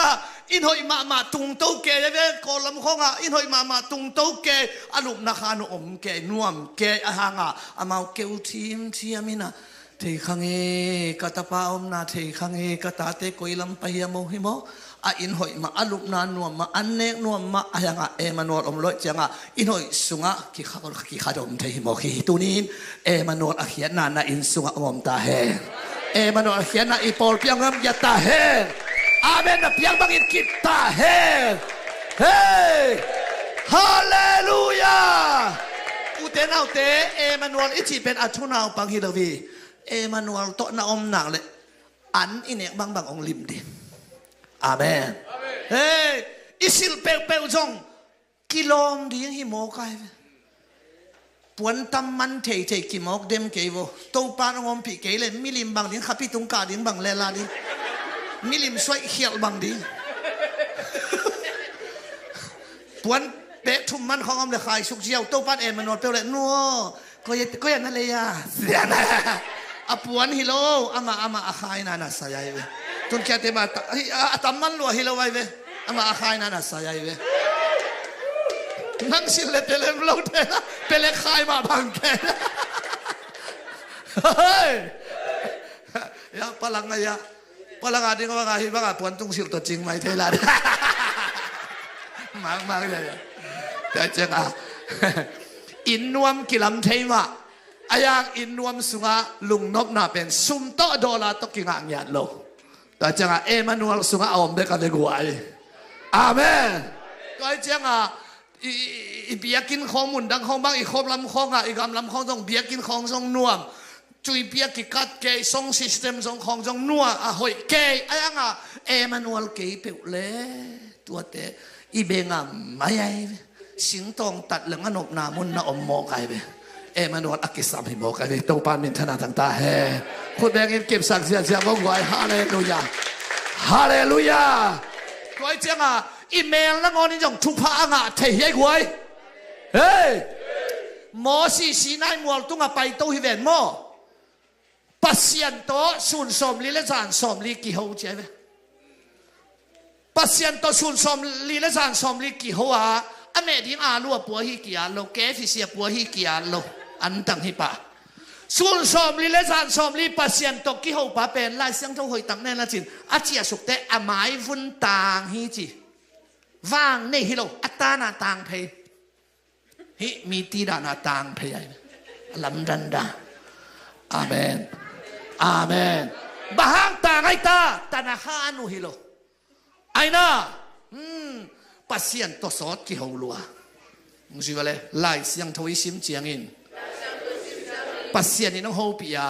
อินหอยมาตุงโตเกยเนี่ยกอลำของอ่ะอินหอยมาตุงโตเกยอารมณ์นักขานุอมเกยนวมเกยอาหางอ่ะอามาเกลทีมเชียมินะเทขังเอกตาปาอมนาเทขังเอกตาเตกุยลำไปยโมหิโม อินหอยมาอลุปนานวมมาอันเนกนวมมาอะไรงะมานวลอมลอยจังอ่ะอินหอยสุงะกิขาดมเทหิโมกิตุนินมานวลอขียนานาอินสุงะอมตาเฮมานวลอขียนาอีปอลเพียงงามยาตาเฮอาเมนนะเพียงบางอินกิตตาเฮเฮ้ฮาเลลูยาอุเตนเอาเตมานวลอิจิเป็นอัชุนาวปังฮิลวีมานวลโตนาอมหนักเลยอันอินเนกบางองลิมดิอาเมนเฮ้ยอิสิลเปลเปลจงกิโลมดีหิโมกายปวนตำมันเทเทกิโมกเดมเกวตัวปานงอมปีเกเลยมิลิมบางดิ้งขับพิตุงกาดิ้งบางเลลาดิ้งมิลิมสวยเขียวบางดิ้งปวนเป๊ะทุ่มมันของอมเลยขายสุกเจียวตัวปานมันนอนเปลเลยนัวก็ยันนั่นเลยอ่ะเสียนะอปวนฮิโลอามาอาคายนานาสายเวตุนแค่เตมาตำมันลัวฮิโลไว้เวอามาอาคายนานาสายเวนั่งสิเลเตเลมโลเตนะเปเลคายมาบังแกเฮ้ยยาพลังงานที่เขาว่าฮิบ้าปวนตุงสิลตัวจริงไหมเทลามากเลยแต่จังอ่ะอินนวมกิลัมเทมาอายังอินนวมสุงะลุงนบนาเป็นซุมโตโดลาตกิงอ่างยันโลแต่จังอ่ะมานวลสุงะอมเบกันเดกวยอาเมนก็จังอ่ะอีเบียกินของมุนดังของบางอีครบลำของอ่ะอีกำลำของต้องเบียกินของทรงนวมจุยเบียกิกัดเกยทรงซิสเต็มทรงของทรงนัวอ่ะหอยเกยอายังอ่ะมานวลเกยเปล่าตัวเตอีเบงอ่ะไม่ใช่สิงตองตัดเหลืองอนบนามุนนาอมโมกายไปมานวลอักิสามหิโมกายไปตัวปานมินธนาต่างๆเฮ้คุณแบงเก็บสักเสียก็ไหวฮาเลลูยาฮาเลลูยาก็จังอ่ะอีเมลแล้วงอนี่จงทุพะอ่ะเทียกวยเฮ้ยหมอสีนายมัวตุ้งอ่ะไปตู้ฮิเวนหมอปัสยันโตสุนสมลีและจานสมลีกี่หัวเจ้าไหมปัสยันโตสุนสมลีและจานสมลีกี่หัวอเมริกาลัวปัวฮิกี่อันโลเกฟิเซียปัวฮิกี่อันโลอันตั้งฮิปะสุนสมลีและจานสมลีปัสยันโตกี่หัวปะเป็นลายเสียงทุ่งหอยตั้งแน่ละจินอาเจียสุกเตะอหมายวุ่นต่างฮิจีว่างในฮิโลอัตตานาต่างเพยฮิมีตีดานาต่างเพยลำดันดาอาเมนอาเมนบางต่างไอตาตานาฮานุฮิโลไอน่าปัสยันตัวสอดกี่หัวลัวมึงสิว่าเลยไล่เสียงทวีสิมเจียงอินปัสยันนี่น้องโฮปียา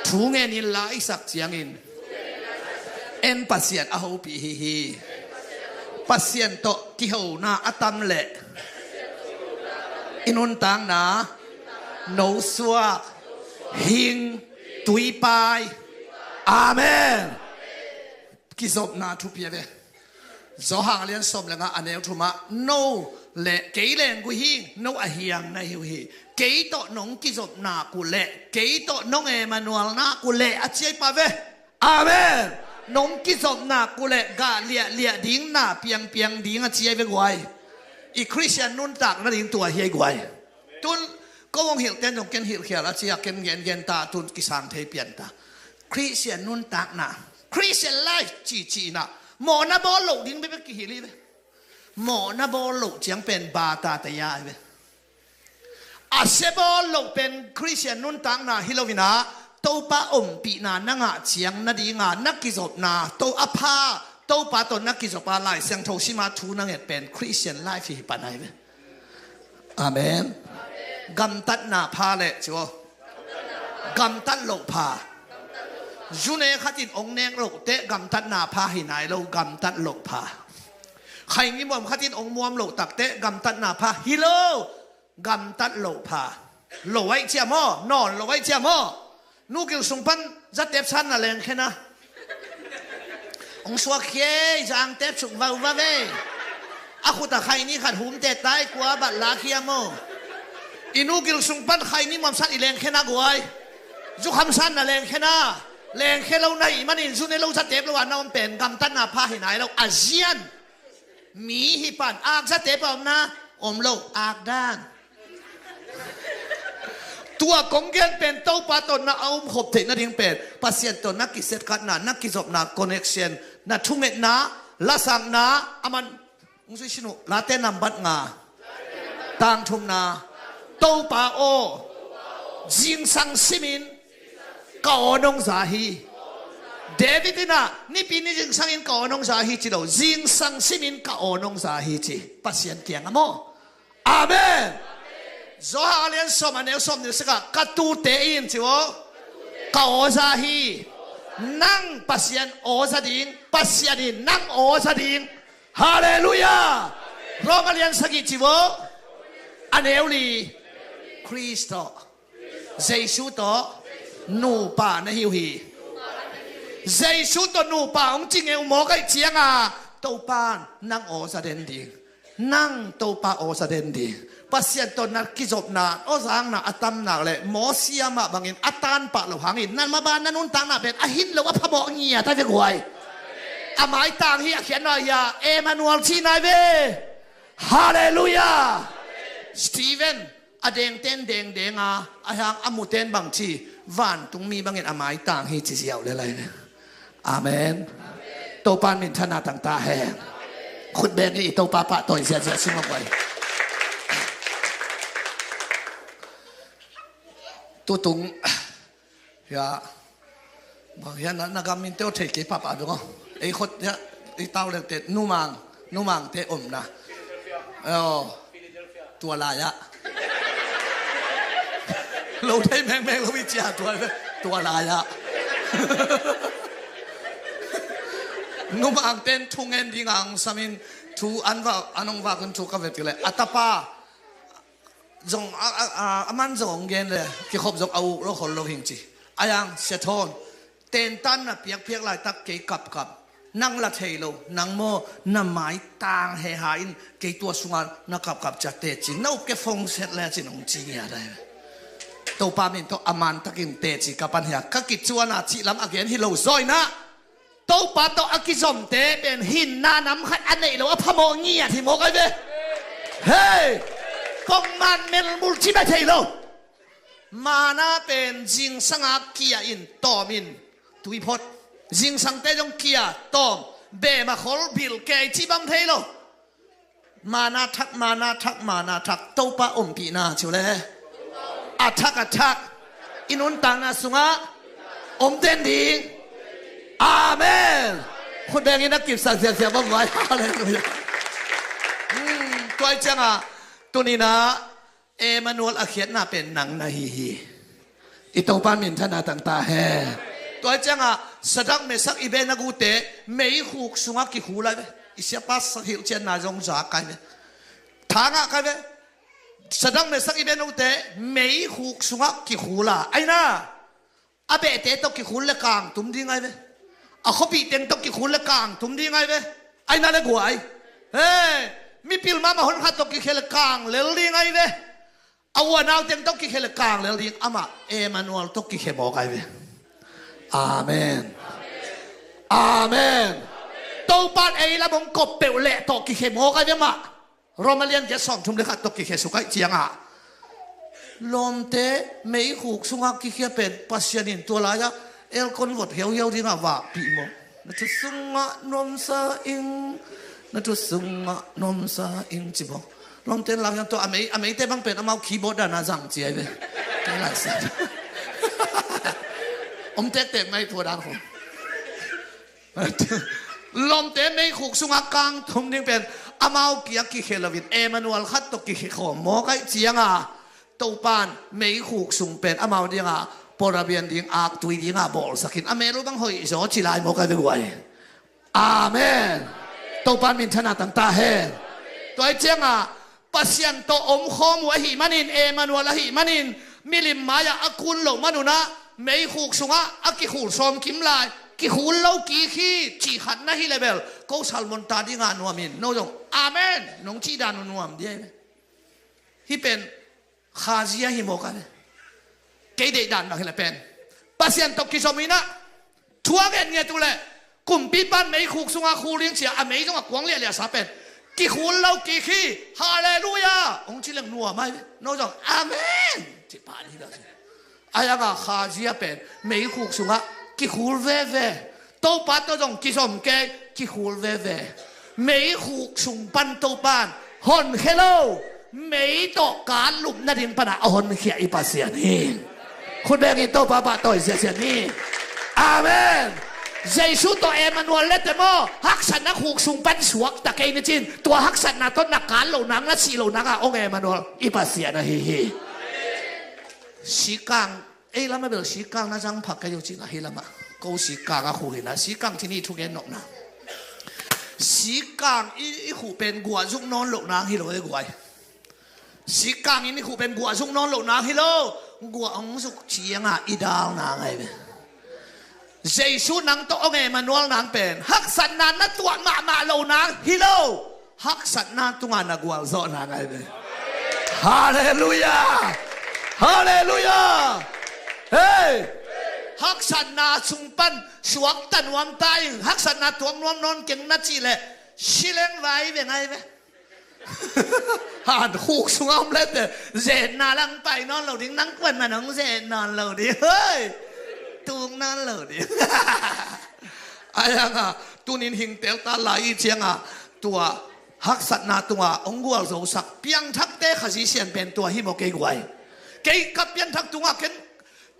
ถูเงินนี่ไล่สักเจียงอินปัสยันอาโฮปีฮีปัสยันโตกี่หัวนาอัตมเละอินุนตังนาโนสวะหิงตุยปายอาเมนกิจบนาทุเปียเวจอหางเลียนสมเลงอันเอลทุมาโนเละเกยเลงกุหิโนอหิยังในหิวฮีเกยโตน้องกิจบนากุเละเกยโตน้องมานวลนากุเละอาเจียปาเวอาเมนน้องกิจบนากุเละกาเลียดิ้งนาเปียงดิ้งอาเจียเวกไวอีคริสเตียนนุ่นตักนั่นดิ้งตัวเฮียกไวตุนก็วงหิลเต้นจงเกนหิลเขียอาเจียเกนเย็นตาตุนกิสังเทเปียนตาคริสเตียนนุ่นตักนะคริสเตียนไลฟ์จีนะหมอนาบอลลูดิ้งไปเป็นกี่ฮิลีไปหมอนาบอลลูจังเป็นบาตาตยาไปอาเซบอลลูเป็นคริสเตียนนุ่นตังนาฮิโลวินาตัวป้าปีนานังอาเจียงนาดีงานักกิจบนาตัวอภาตัวป้าตัวนักกิจบาไลเสียงโทชิมาทูนังเป็นคริสเตียนไลฟ์ที่ปานไหนไปอาเมนกำตัดนาพาเละชัวกำตัดลูกพาจุเนขัดินองเนงโลกเตะกำตัดนาพาหินายโลกำตัดโลกพาใครงี้มอมขัดินองมวมโลกตักเตะกำตัดนาพาฮิโลกำตัดโลกพาโลไว้เจียมอนอนโลไว้เจียมอนูกิลสุงพันจัดเต็บชันอะไรแค่นะองสวกเขยจางเต็บสุกวาวเวอาคุตาใครนี่ขัดหุ่มเตะตายกว่าบัดลาเคียมอินูกิลสุงพันใครนี่มอมสันอีแรงแค่นะกวยจุคำสันน่ะแรงแค่นะแรงแค่เราในมันอินซุนในเราจะเต็บเราว่าน้องเป็นกำตันนาพาหินายเราอาเซียนมีฮิปันอากจะเต็บอมนะอมเราอากด้านตัวกงเกนเป็นเต้าปาตนนะเอาขบเทนนั่นเองเป็นปัสเซียนตัวนักกิจเซตกัดนานักกิจศพนาคอนเนคชั่น na thunget na la sang na aman ung sui sinu la te nam bat nga tang thum na to pa o jing sang simin ka onong zahi David na ni pini jing sangin ka onong zahi chi lo jing sang simin ka onong zahi chi pasien kiang amo amen zo alian som anel som ni saka ka tu te in chi wo ka o zahi nang pasien o zading pasianin nang o zading hallelujah rong alian sagi chi wo aneli Kristo Giêsu to nu pa na hiu hi Giêsu to nu pa ông chính em mò cái chiang à tàu pan nang o sa den đi nang tàu pa o sa den đi pasien to na kizop na o sang na atam na le mo siama bangin atan pa lo hangin nan ma ban nanun tang na bet ahin lo a phamo ngia ta ve guai amai tang hi a khian na ya Emmanuel chi nai ve hallelujah Stephen adeng ten deng a ahang amuten bang chi van tung mi bangin amai tang hi chi siao le lai ne amen to pan min thana tang ta he khut ben ni to pa toi sia sia sim ngoi tu tung ya bang ya na gam min teo thei ke pa do ei khot ya ei tao le te nu mang te om naตัวลายะเราได้แม่งเราวิจารณ์ตัวลายะนุ่มอังเต้นทุ่งเงินดิงังสามินทูอันว่าอันองว่ากันทูกับเวทีเลยอัตปาจงมันจงเงินเลยที่ขบจงเอาเราคนเราหิงจีอายังเสียทนเต้นตันน่ะเปียกลายตักเกยกับนังละเทโลนังโมน้ำไม้ต่างเฮหาอินเกยตัวสุงานนักกับจัดเตจิน่าเกฟงเสร็จแล้วจินองจีอะไรตัวปามินตัวอามันตะกินเตจิกับปัญหาก็กิจวัตรจิลำอาเกนฮิโลซอยนะตัวปาตัวอากิจอมเตเป็นหินนาน้ำขัดอันไหนเราพะโมงี้อ่ะที่โมกันเว้เฮ้ยกองมันเมลมุลชิบะเทโลมานะเป็นจิงสังอากียอินตอมินตุยพดจิงสังเตจงเกียตอมเบมาขอลบิลเกยจิบังเทโลมานาทักตัวปาอมปีนาชิวเลยอัทักอินุนตานาสุงะอมเต้นดีอาเมนคนแดงนี่นักกิจสักเสียบ้างไว้อะไรเลยตัวไอ้เจ้าตัวนี้นะเอมานูเอลอาเขียนน่าเป็นหนังนาฮีอีตัวปามินท่านาต่างตาแห่ตัวไอ้เจ้าสะดักเมสักอีเบนักูเตะไม่หูกสุงะกี่หูเลยอิเสียปัสหิลเจนนาจงจากกันทางอะกันสะดักเมสักอีเบนักูเตะไม่หูกสุงะกี่หูละไอ้น่ะอาเบเตะตกกี่หูเล็กกลางตุ้มดีไงเว้อาเขาปีเต็งตกกี่หูเล็กกลางตุ้มดีไงเว้ไอ้น่ะเล็กหัวเฮ้มีพิลมาหนขัดตกกี่เล็กกลางเลี้ยดีไงเว้เอาวันเอาเต็งตกกี่เล็กกลางเลี้ยดีอามาเอมานูเอลตกกี่เบอกไงเว้อาเมนอาเมนตัวปานเอละมงกบเปลวเละตกกี่เขมกันยังมาโรมาเลียนจะส่งทุ่มเลยค่ะตกกี่เขสุกัยเจียงอ่ะลมเตะไม่หูกสุงักกี่เขเป็นปัสยานินตัวลายะเอลคนวดเหี่ยวที่น่าว่าปีโมนั่นจะสุงะนมซาอิงนั่นจะสุงะนมซาอิงจิบลมเตะเราอย่างตัวอเมริเตะบางเป็นเอามาคีย์บอร์ดน่าจังเจียเลยก็หลายสิ่งอมเตะไม่ตัวดังผมลมเตะไม่ขุกสุงกางทุ่มนิ่งเป็นอามาเกียกิเขลวินเอมานูเอลขัดตกิเขขมอไกเจียงอ่ะตัวปานไม่ขุกสุงเป็นอามาเดียงอ่ะปราเบียนดิ้งอักตุยดิ้งอ่ะบอลสักินอเมรุบังหอยโจชิลายมอไกไปกวยอาเมนตัวปานมินธนาต่างตาเฮตัวเจียงอ่ะปัสยันตัวอมขมวะหิมันินเอมานูเอลหิมันินมิลิมมายาอากุลโลมานุนะไม่ขุกสุงะอากิขุลสอมคิมลายกี่หูเล่ากี่ขี้จีขันนะฮิเลเบลก็สัลมอนตาดีงานนัวมินโนจงอาเมนน้องจีดานุนัวมดีไหมที่เป็นข้าเสียหิโมกันเกยเดดันมาฮิเลเป็นปัสยันตกกิสมินะทัวเงินเงี้ยตัวเลยกลุ่มปีปันไม่ขุกสุงะคูเลี้ยงเสียอเมย์จงกวางเลี้ยสาเป็นกี่หูเล่ากี่ขี้ฮาเลลูยาองค์จีเลี้ยงนัวไหมโนจงอาเมนที่ป่านนี้แล้วอายังข้าเสียเป็นไม่ขุกสุงะกี่หูเว่ tô ba tô dòng kỳ sòng kê kỳ hùl về mấy hụt sùng pan tô ban hòn hello mấy tổ cá lụm na din pana hòn khía ipa xian hiคุณแบงtô ba tôi xian hi amen Jesus to Emmanuel let them all ฮักสันนักหกสุงปันสวกตะเกยนี่จินตัวฮักสันนักต้นนักการเหล่านังและสีเหล่านังองค์ Emmanuel อีปัสเสียนะฮีสีกังแล้วไม่เป็นสีกังนะจังผักกันอยู่จริงอะฮีละมากูสีกังอะหูเห็นนะสีกังที่นี่ทุกอย่างนกนะสีกังอีหูเป็นกัวจุกนอนเหล่านังฮีโร่ได้กัวสีกังอีหูเป็นกัวจุกนอนเหล่านังฮีโร่กัวองสุกเชียงอะอีดาวนางไงเว้ยเจสุนังโตองเอมานูเอลนางเป็นฮักสันนันนัตัวมาโลนางฮิโลฮักสันนันตัวนักวาลโซนางไงเป็นฮาเลลูยาฮาเลลูยาเฮ้ฮักสันนันสุงปันสวกตันวันตายฮักสันนันตัวนวมนอนเก่งนัดจีเล่ชิเลงไว้เป็นไงเป็นหาดหูกสุงอมเล็ดเจนนาลังไปนอนเหล่าดิ้งนั่งกวนมาน้องเจนนอนเหล่าดิ้งเฮ้ยตุงนั่นเลยอายังอ่ะตุนินหิงเตลตาลายเชียงอ่ะตัวฮักสัตนาตัวองค์วัวโรสักเพียงทักเตะขจีเสียนเป็นตัวฮิโมเกย์ไว้เกย์กับเพียงทักตัวเก่ง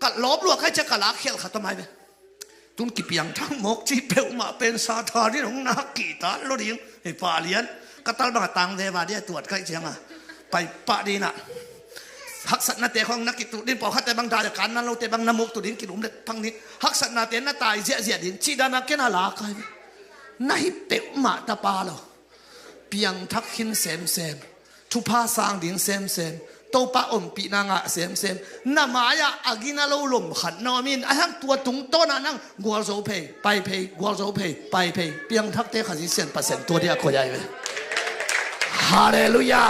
กัดลบลวกให้จะกัดลักเขียลขัดทำไมเนี่ยตุนกิเพียงทักหมกจีเปลมาเป็นซาธาที่น้องนักกีตาร์โลดิ้งไอ้ป่าเลี้ยนกัดตัลบังตังเดว่าเดี๋ยวตรวจใกล้เชียงอ่ะไปปะดีน่ะฮักสัตนาเตะของนักกิตุดินพอขัดแต่บางตาจากการนั้นเราเตะบางน้ำมุกตุดินกินอุ้มเด็ดพังนี้ฮักสัตนาเตะน่าตายเสียดินชีดานักเกน่าลาใครน่าฮิเตะมาตาปาเราเพียงทักหินเซมทุพาสางดินเซมโตปะอมปีนางะเซมน้ำมายาอากินาโลลมขัดนอมินไอ้ทั้งตัวตุงโตน่ะนั่งกัวโซเพย์ไปเพย์กัวโซเพย์ไปเพย์เพียงทักเตะขจีเซน%ตัวเดียวก็ใหญ่เลยฮาเลลูยา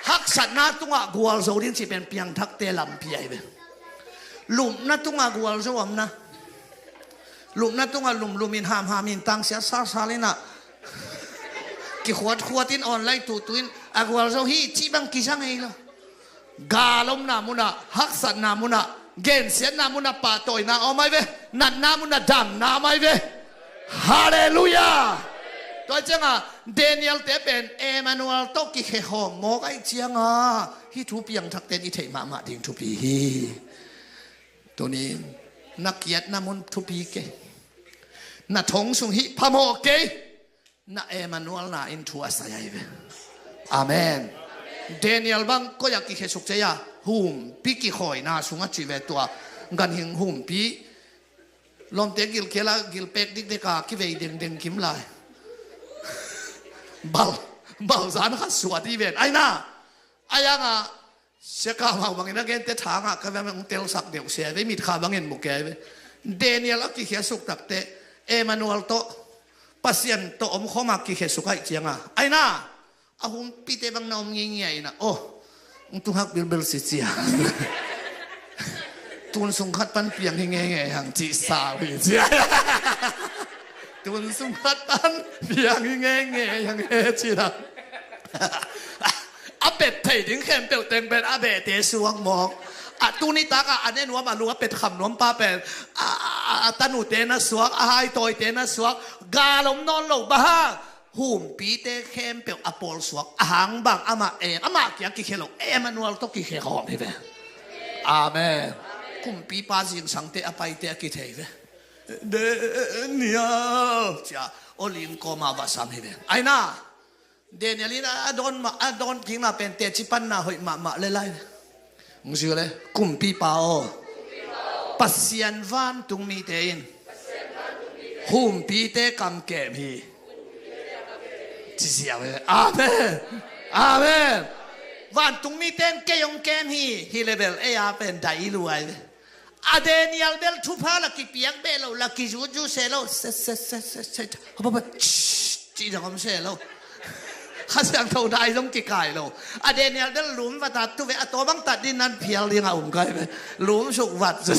ฮักสัตนาตัวกัวโซดินสิเป็นเพียงทักเตลำพี่ไอ้เว้ยลุมนาตัวกัวโซมนะลุมนาตัวลุมินหามินตังเสียซาเลยนะกี่ขวดตินออนไลน์ตุนกัวโซฮีจีบังกิจังไงล่ะกาลมนามุนะฮักสัตนามุนะเกณฑ์เสียนามุนะปาโตยนาเอาไหมเว้ยนันนามุนะดำนาไหมเว้ยฮาเลลูยาตัวจังอ่ะเดนิเอลเตเป็นเอมานูเอลโตกิเคหอมโมกไอเจียงอ่ะฮิทูปียังทักเตนอิเทมาดิ่งทุปีฮีตัวนี้นักเกียรตินามุนทุปีเกน่าทงสุงฮิพโมเกน่าเอมานูเอลน่าอินทัวสายเวอาเมนเดนิเอลบังก็อยากกิเคสุกเจียหุ่มปีกิคอยน่าสุงจีเวตัวกันหิงหุ่มปีลมเตกิลเคลากิลเป็กดิกเดกากิเวเด้งคิมลายบาลสารขัดสวดที่เวนไอ้น่าไอ้ยังอ่ะเสียข้าวบางอย่างนักเรียนเตะทางอ่ะก็แบบมึงเตะสักเดียวเสียไม่มีข้าวบางอย่างมุกแกไปเดนิเอลกิเขียสุกตักเตะเอมานูเอลโตปัสยันโตอมข้อมากิเขียสุกไอ้เจียงอ่ะไอ้น่าอาหุ่นปีเตบังน้องเงี้ยๆนะโอ้มึงตุ้งหักเบลสิเสียตุนสุงขัดปันเปียงเงี้ยๆห่างจีสาวเสียตุนสุงขัดปันเปียงเงี้ยอย่างเงี้ยจีน่ะอาเป็ดไผ่ถึงแค่เปลวเต็มเป็นอาเบะเตสวงหมอกตูนิตากะอันนี้นัวมาลัวเป็ดขำนัวป้าเป็นตาหนูเตนะสวกหายตัวเตนะสวกกาลมนอนหลบบ้าหุ่มปีเตเข้มเปลวอโปลสวกหางบังอามาเกี่ยงกิเคโลมานูเอลต้องกิเคหอมใช่ไหมอาเมนหุ่มปีป้าจิงสังเตอไปเตกิเทเวเดนิเอลจ้าโอลินโกมาบาสามใช่ไหมไอ้น่าเดนิเอลิน่าโดนพิงมาเป็นเตจิปันน่าหอยมาเลยมึงชื่ออะไรกุมปีเปาปัสยันวันตุงมีเตนหุ่มปีเตกำเก็บฮีจีเสียไปอาเมนอาเมนวันตุงมีเตนเกยงเกมฮีเลเวลอาเป็นได้รวยอาเดนิเอลเบลทุพาลักกิเปียกเบลลักกิจูเซโลเซเขาบอกจีจะคำเซโลข้าศึกเท่าใดต้องกี่ไก่เราอเดนิเอลเดินหลุมวัดตัดตัวเอตัวบังตัดดินนั้นเพียรเลี้ยงอุ่มไก่ไปหลุมสุกวัดสุด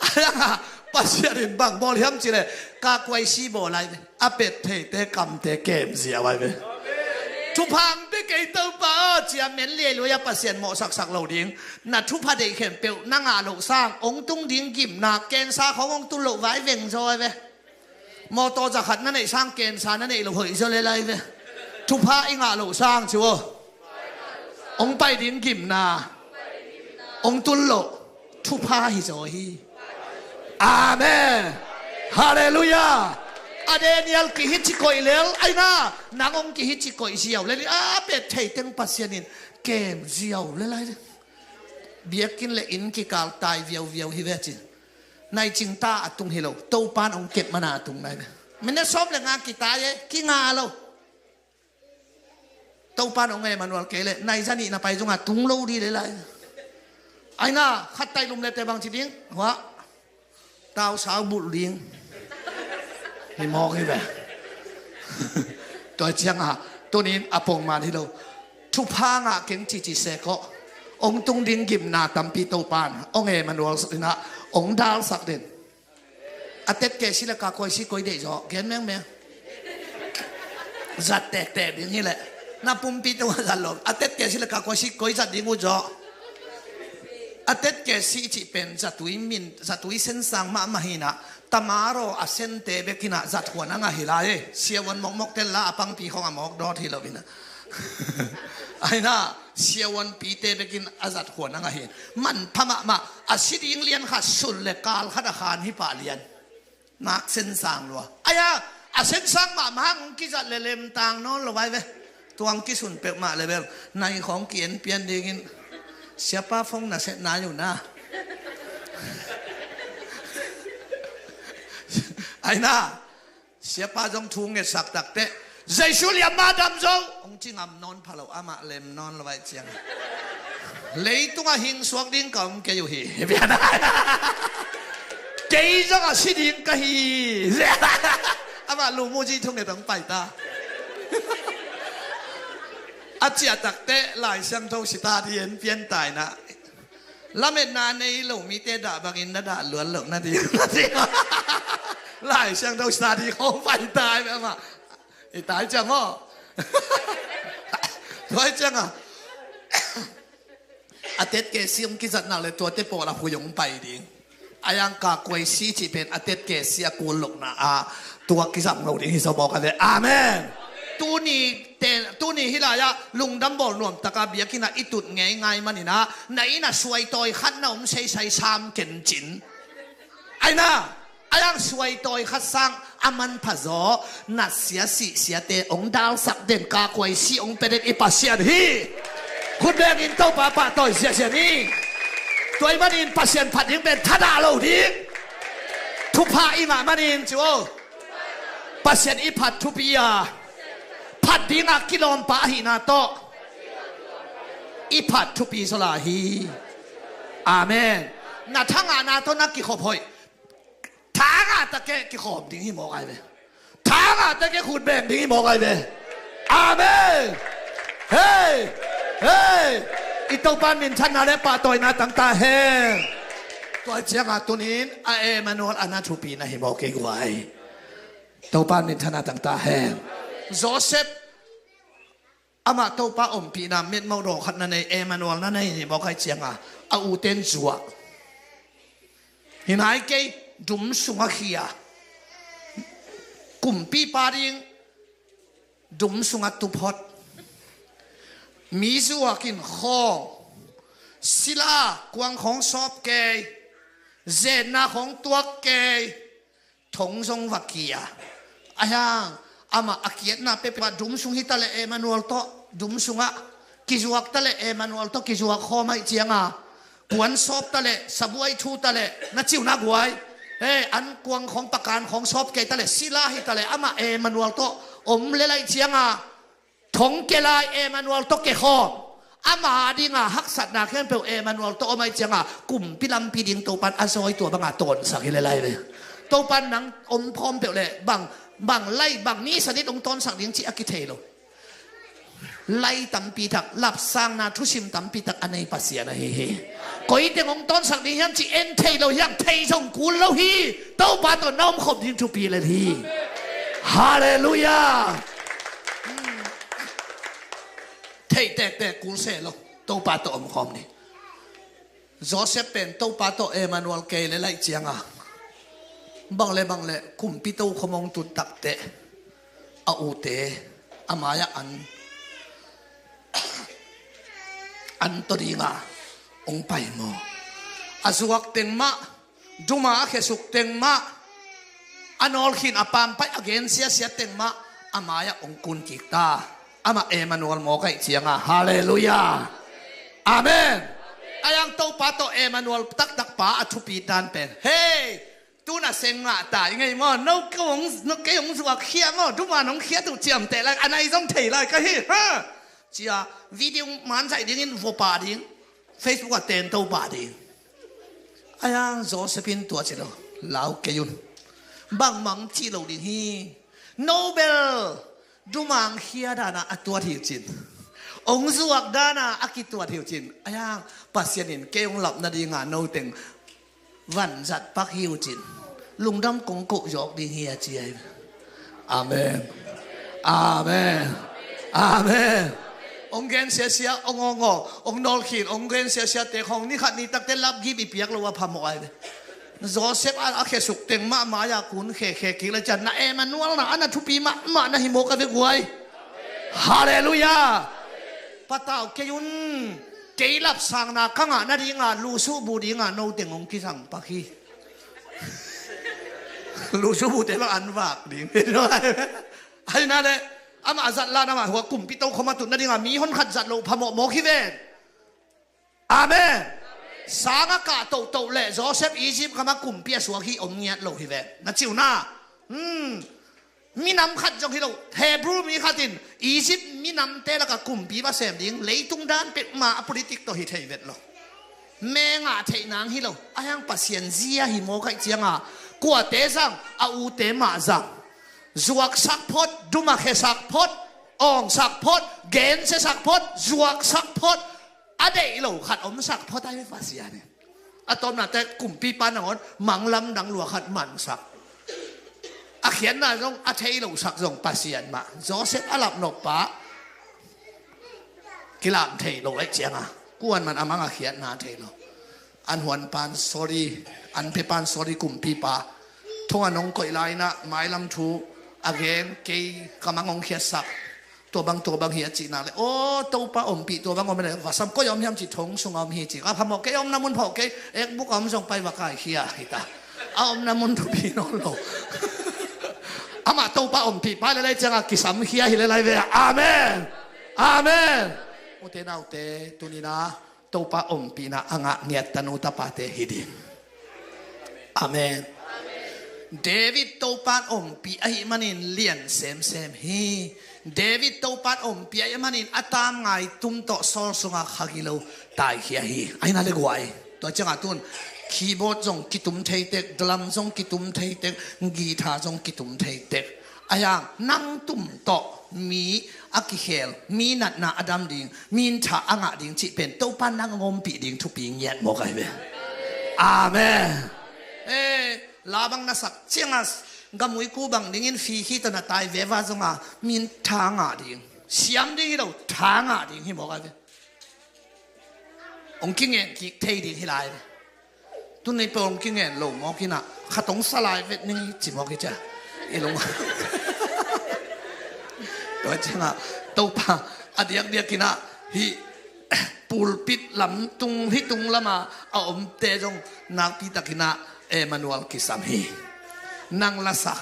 อะไรอ่ะปัจจัยบางบอลเฮียมจีเลยกากไว้ซีโบอะไรไปอาเป็ดเตะกำเตะเกมเสียไว้ไปทุพังบิ๊ก cái tàu ba chia miền lệ lối ya pasien mo sak lâu điên na thu phát để khen bèo na ngà lộ sang ông tung điên kim na ken sa không ông tung lộ vãi vẹn rồi về mô tô giặc hạt nó này sang ken sa nó này lộ hủy cho lên lại về thu phát ngà lộ sang chưa ông bay điên kim na ông tung lộ thu phát hi rồi amen hallelujah Daniel ki hit koi lel ai na nangong ki hit koi siaw le pe thei teng pasienin kem ziaw le lai biakin le in ki kal tai viau hi ve chi nai ching ta atung hilo to pan ong ket mana atung nai mena sop le nga ki ta ye ki nga lo to pan ong Emmanuel ke le nai jani na pai jong atung lo di le lai ai na khat tai lum le te bang chi ding wa tao sao bul ding thì mò cái về tôi chẳng à tôi nên apong mà thì đâu chụp hàng à kiến chỉ sẽ có ông tung điên kim na tam pi tàu pan ông Emmanuel na ông đào sắc đến à tết kể xí là cả coi xí coi để cho kiến mèng mèng giật tẹt tẹt như vậy na pum pi tàu giật lộn à tết kể xí là cả coi xí coi giật đi mua cho à tết kể xí chỉ bên giật túi min giật túi sen sang mà hi na tamaro asen te bekina zat huan anga hilae siawan mok tel la apang pi khong amok dot hilawina aina siawan pi te bekin azat huan anga hin man phama ma asiding lian kha sul le kal khada khan hi pa lian nak sen sang lo aya asen sang ma mang ki zat le lem tang non lo vai ve tuang ki sun pe ma level nai khong kien pian dingin siapa phong na se na yu na ai na siapa jong thung nge sak tak te Giêsu liam ma dam zo ông chi ngam non phalo ama lem non lawai chiang lấy tung a hing suak ding kam ke yu hi bian ke jong a si ding ka hi ama lu mu ji thung ne tang pai ta a chia tak te lai sang thâu si ta dien pian tai na lamet na nei lo mi te da bangin na da luan lo na di lại sang đâu xa đi không phải tài mà tài chẳng hả nói chẳng à à tết kể si ông kia giật nào lại tua tết bỏ là hồi ông bay đi ai ăn cả quay si chỉ bên à tết kể si à cuốn lục na à tua kia giật ngầu đi sao bỏ cái đấy amen tu ni hilaya lung dam bol nuam taka bia kina itut ngai ngai manina na ina suai toi khat na sei sam ken chin ai na ayang suai toi khát sang aman phazo na sia te ong dal sak den ka koi si ong pedet ipasian hi khun beng in tau pa toi sia ni toi manin pasien phat ding ben thada lo di thu pha inga manin chu pasien iphat thu pia phat dinga kilom pa hi na to iphat thu pi sola hi amen na thanga na to na ki khop hoi tháng à ta cái hòm tiếng hi mò cái về tháng à ta cái khụt bèn tiếng hi mò cái về amen hey hey ito pan min chan na le pa toy na tang ta he toy chiang a tunin a Emmanuel anathupi na hi mò cái guai to pan min chan na tang ta he Joseph ama to pa om pi na met mau do khat na nei Emmanuel na nei hi mò cái chiang a u ten zuwa hin hai cái dum sunga khia kumpi paring dum sunga tuphot mi zuakin kho sila kwang khong sop ke zena khong tuak ke thong song vakia ayang ama akiat na pe pa dum sung hitale Emmanuel to dum sunga kizuak tale Emmanuel to kizuak kho mai chianga kwan sop tale sabuai thu tale na chiu na guai an quang khong pakan khong sop ke tale sila hi tale ama Emmanuel to om le lai chianga thong ke lai Emmanuel to ke kho ama dinga hak sat na khen pe Emmanuel to mai chianga kum pilam pi ding to pan asoi to banga ton sak le lai le to pan nang om phom pe le bang lai bang ni sanit ong ton sak ding chi akithelo lai tam pi thak lap sang na thu sim tam pi tak anei pasia na hi koi te ngong ton sak ding hiam chi en thei lo hiam thei song kul lo hi to pa to nom khop ding thu pi le hi hallelujah thầy tẹt cún xe lo tàu ba tổ ông khom đi Joseph pen tàu ba tổ Emmanuel kê lấy lại chiang à bằng lệ cùng pi tàu không ông tụt tắc tệ à u tệ amaya ăn tôi đi ngà ông bay mò azuak teng ma duma khe suk teng ma anol khin apam pai again sia teng ma amaya ông kun kita ama Emmanuel mo kai chianga hallelujah amen ayang to pa to Emmanuel tak pa athupi tan pen hey tu na senga ta ngai mo no ke ong zuak khia ngo duma nong khia tu chiam te la anai jong thei lai ka hi ha chia video man sai ding in vo pa ding Facebook a ten to pa ding ayang Josephine tua chi lo lau ke yun bang mang chi lo ding hi Nobel dumang khia dana atua thiu chin ong zuak dana akitua thiu chin ayang pasienin ke ong lap na dinga no teng van zat pak hiu chin lungdam kong ko jok ding hi chi ai amen amen amen ông gen sia ông ông nol khin ông gen sia te khong ni khat ni tak te lap gi bi piak lo wa pham ai Joseph a khe suk teng ma ya kun khe ki la chan na Emmanuel na ana thupi ma na hi mo ka ve guai hallelujah patao ke yun ke lap sang na kanga na ri nga lu su bu ri nga no teng ong ki sang pa khi lu su bu te la an wak ding ai na le ama azat la na ma huwa kum pi to khoma tu na dinga mi hon khat zat lo phamo mo khi ven amen sanga ka to le Joseph Egypt kama kum pi suwa khi om ngiat lo hi ven na chiu na mi nam khat jong hi lo Hebrew mi khatin Egypt mi nam te la ka kum pi ba sem ding leitung dan pet ma politik to hi thei vet lo me nga thei nang hi lo ayang pasien zia hi mo kai chianga kwa te sang a u te ma sang zuak sak pot duma khe sak pot ong sak pot gen se sak pot zuak sak pot ade lo khat om sak pot ai fa sia ne atom na te kum pi pan ngon manglam dang lua khat man sak a khian na jong a thei lo sak jong pasian ma Joseph alap no pa kilam thei lo ai chianga kuan man amang a khian na thei lo an huan pan sorry an pe pan sorry kum pi pa thong anong koi lai na mai lam thu again ke kamangong khia sak to bang hi chi na le o to pa om pi to bang om le wa sam ko yom hiam chi thong sung om hi chi a phamo ke om namun pho ke ek buk om song pai wa kai khia hita a om namun thu pi no lo ama to pa om pi pa le changa ki sam khia hi le lai ve amen amen o te nau te tunina to pa om pi na anga ngiat tanu ta pa te hidin amen David tau pan om pi ai manin lian sem hi David tau pan om pi ai manin atam ngai tum to sol sunga khagilo tai khia hi ai na le guai to changa tun keyboard jong kitum thei tek drum jong kitum thei tek guitar jong kitum thei tek ayang nang tum to mi akihel mi nat na adam ding min tha anga ding chi pen tau pan nang ngom pi ding thu pi ngiat mo kai be amen labang nasak chengas gamui ku bang dingin fi hi to na tai vewa zonga min thanga ding siam ding lo thanga ding hi mo ga be ong king en ki thei ding hi lai tu nei po ong king en lo mo kina khatong salai vet ning chi mo ki cha e lo to chenga to pa adiak dia kina hi pulpit lam tung hi tung lama a om te jong nak pi takina Emmanuel kisam hi nang lasak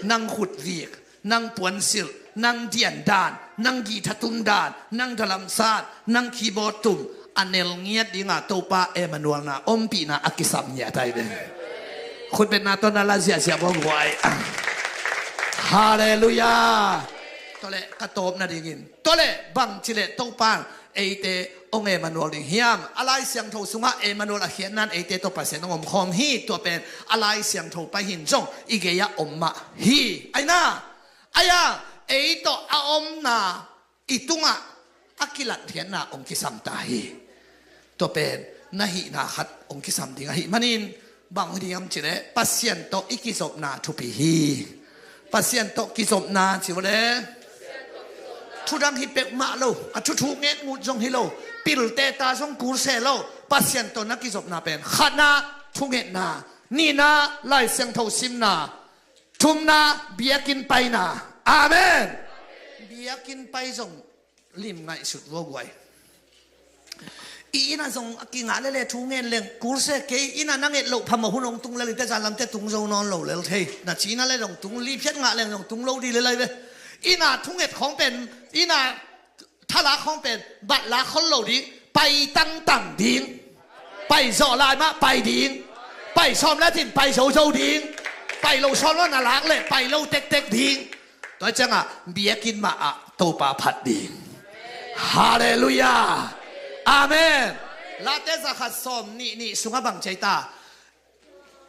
nang khut viek nang puan sil nang dian dan nang gi thatum dan nang dalam sat nang keyboard tum anel ngiat dinga topa Emmanuel na ompi na akisam nya tai be khut ben na to na la sia sia bo wai hallelujah tole katop na dingin tole bang chile topa eite ong Emmanuel ding hiam alai siang tho sunga Emmanuel a hian nan eite to pasen ngom khom hi to pen alai siang tho pa hin jong igeya omma hi aina aya eito a om na itunga akilat hian na ong kisam ta hi to pen na hi na khat ong kisam ding hi manin bang hiam chile pasien to ikisop na thu pi hi pasien to kisop na chiwle ทุดังฮิเปกมาโลอะทุทุเงงูจงฮิโลปิลเตตาจงกูเซโลปัสยันตนักกิจบนาเป็นขัดนาทุเงนานี่นาไล่เสียงเท่าซิมนาทุมนาเบียกินไปนาอาเมนเบียกินไปจงลิมไงสุดวัวไวอีน่าจงกิงอะไรเลยทุเงินเลี้ยงกูเสกอีน่านั่งเอ็ดโลพม่าหุ่นลงตุงเลยแต่จานลำแต่ตุงโจนอนโลเลยเฮ้ยน่าจีน่าเลยลงตุงรีบเช็ดงาเลยลงตุงโลดีเลยเลยอีน่าทุเงินของเป็นอีน่าถ้าละของเป็นบัตรละคนโลดีไปตั้งต่ำดิ้งไปโซลายมาไปดิ้งไปซ้อมแล้วถิ่นไปโซโซดิ้งไปโลซ้อมแล้วน่ารักเลยไปโลเต็กเต็กดิ้งตัวจังอ่ะเบียกินมาอ่ะโตปาผัดดิ้งฮาเลลูยาอาเมนลาเตสขัดสมนี่สุงบังใจตา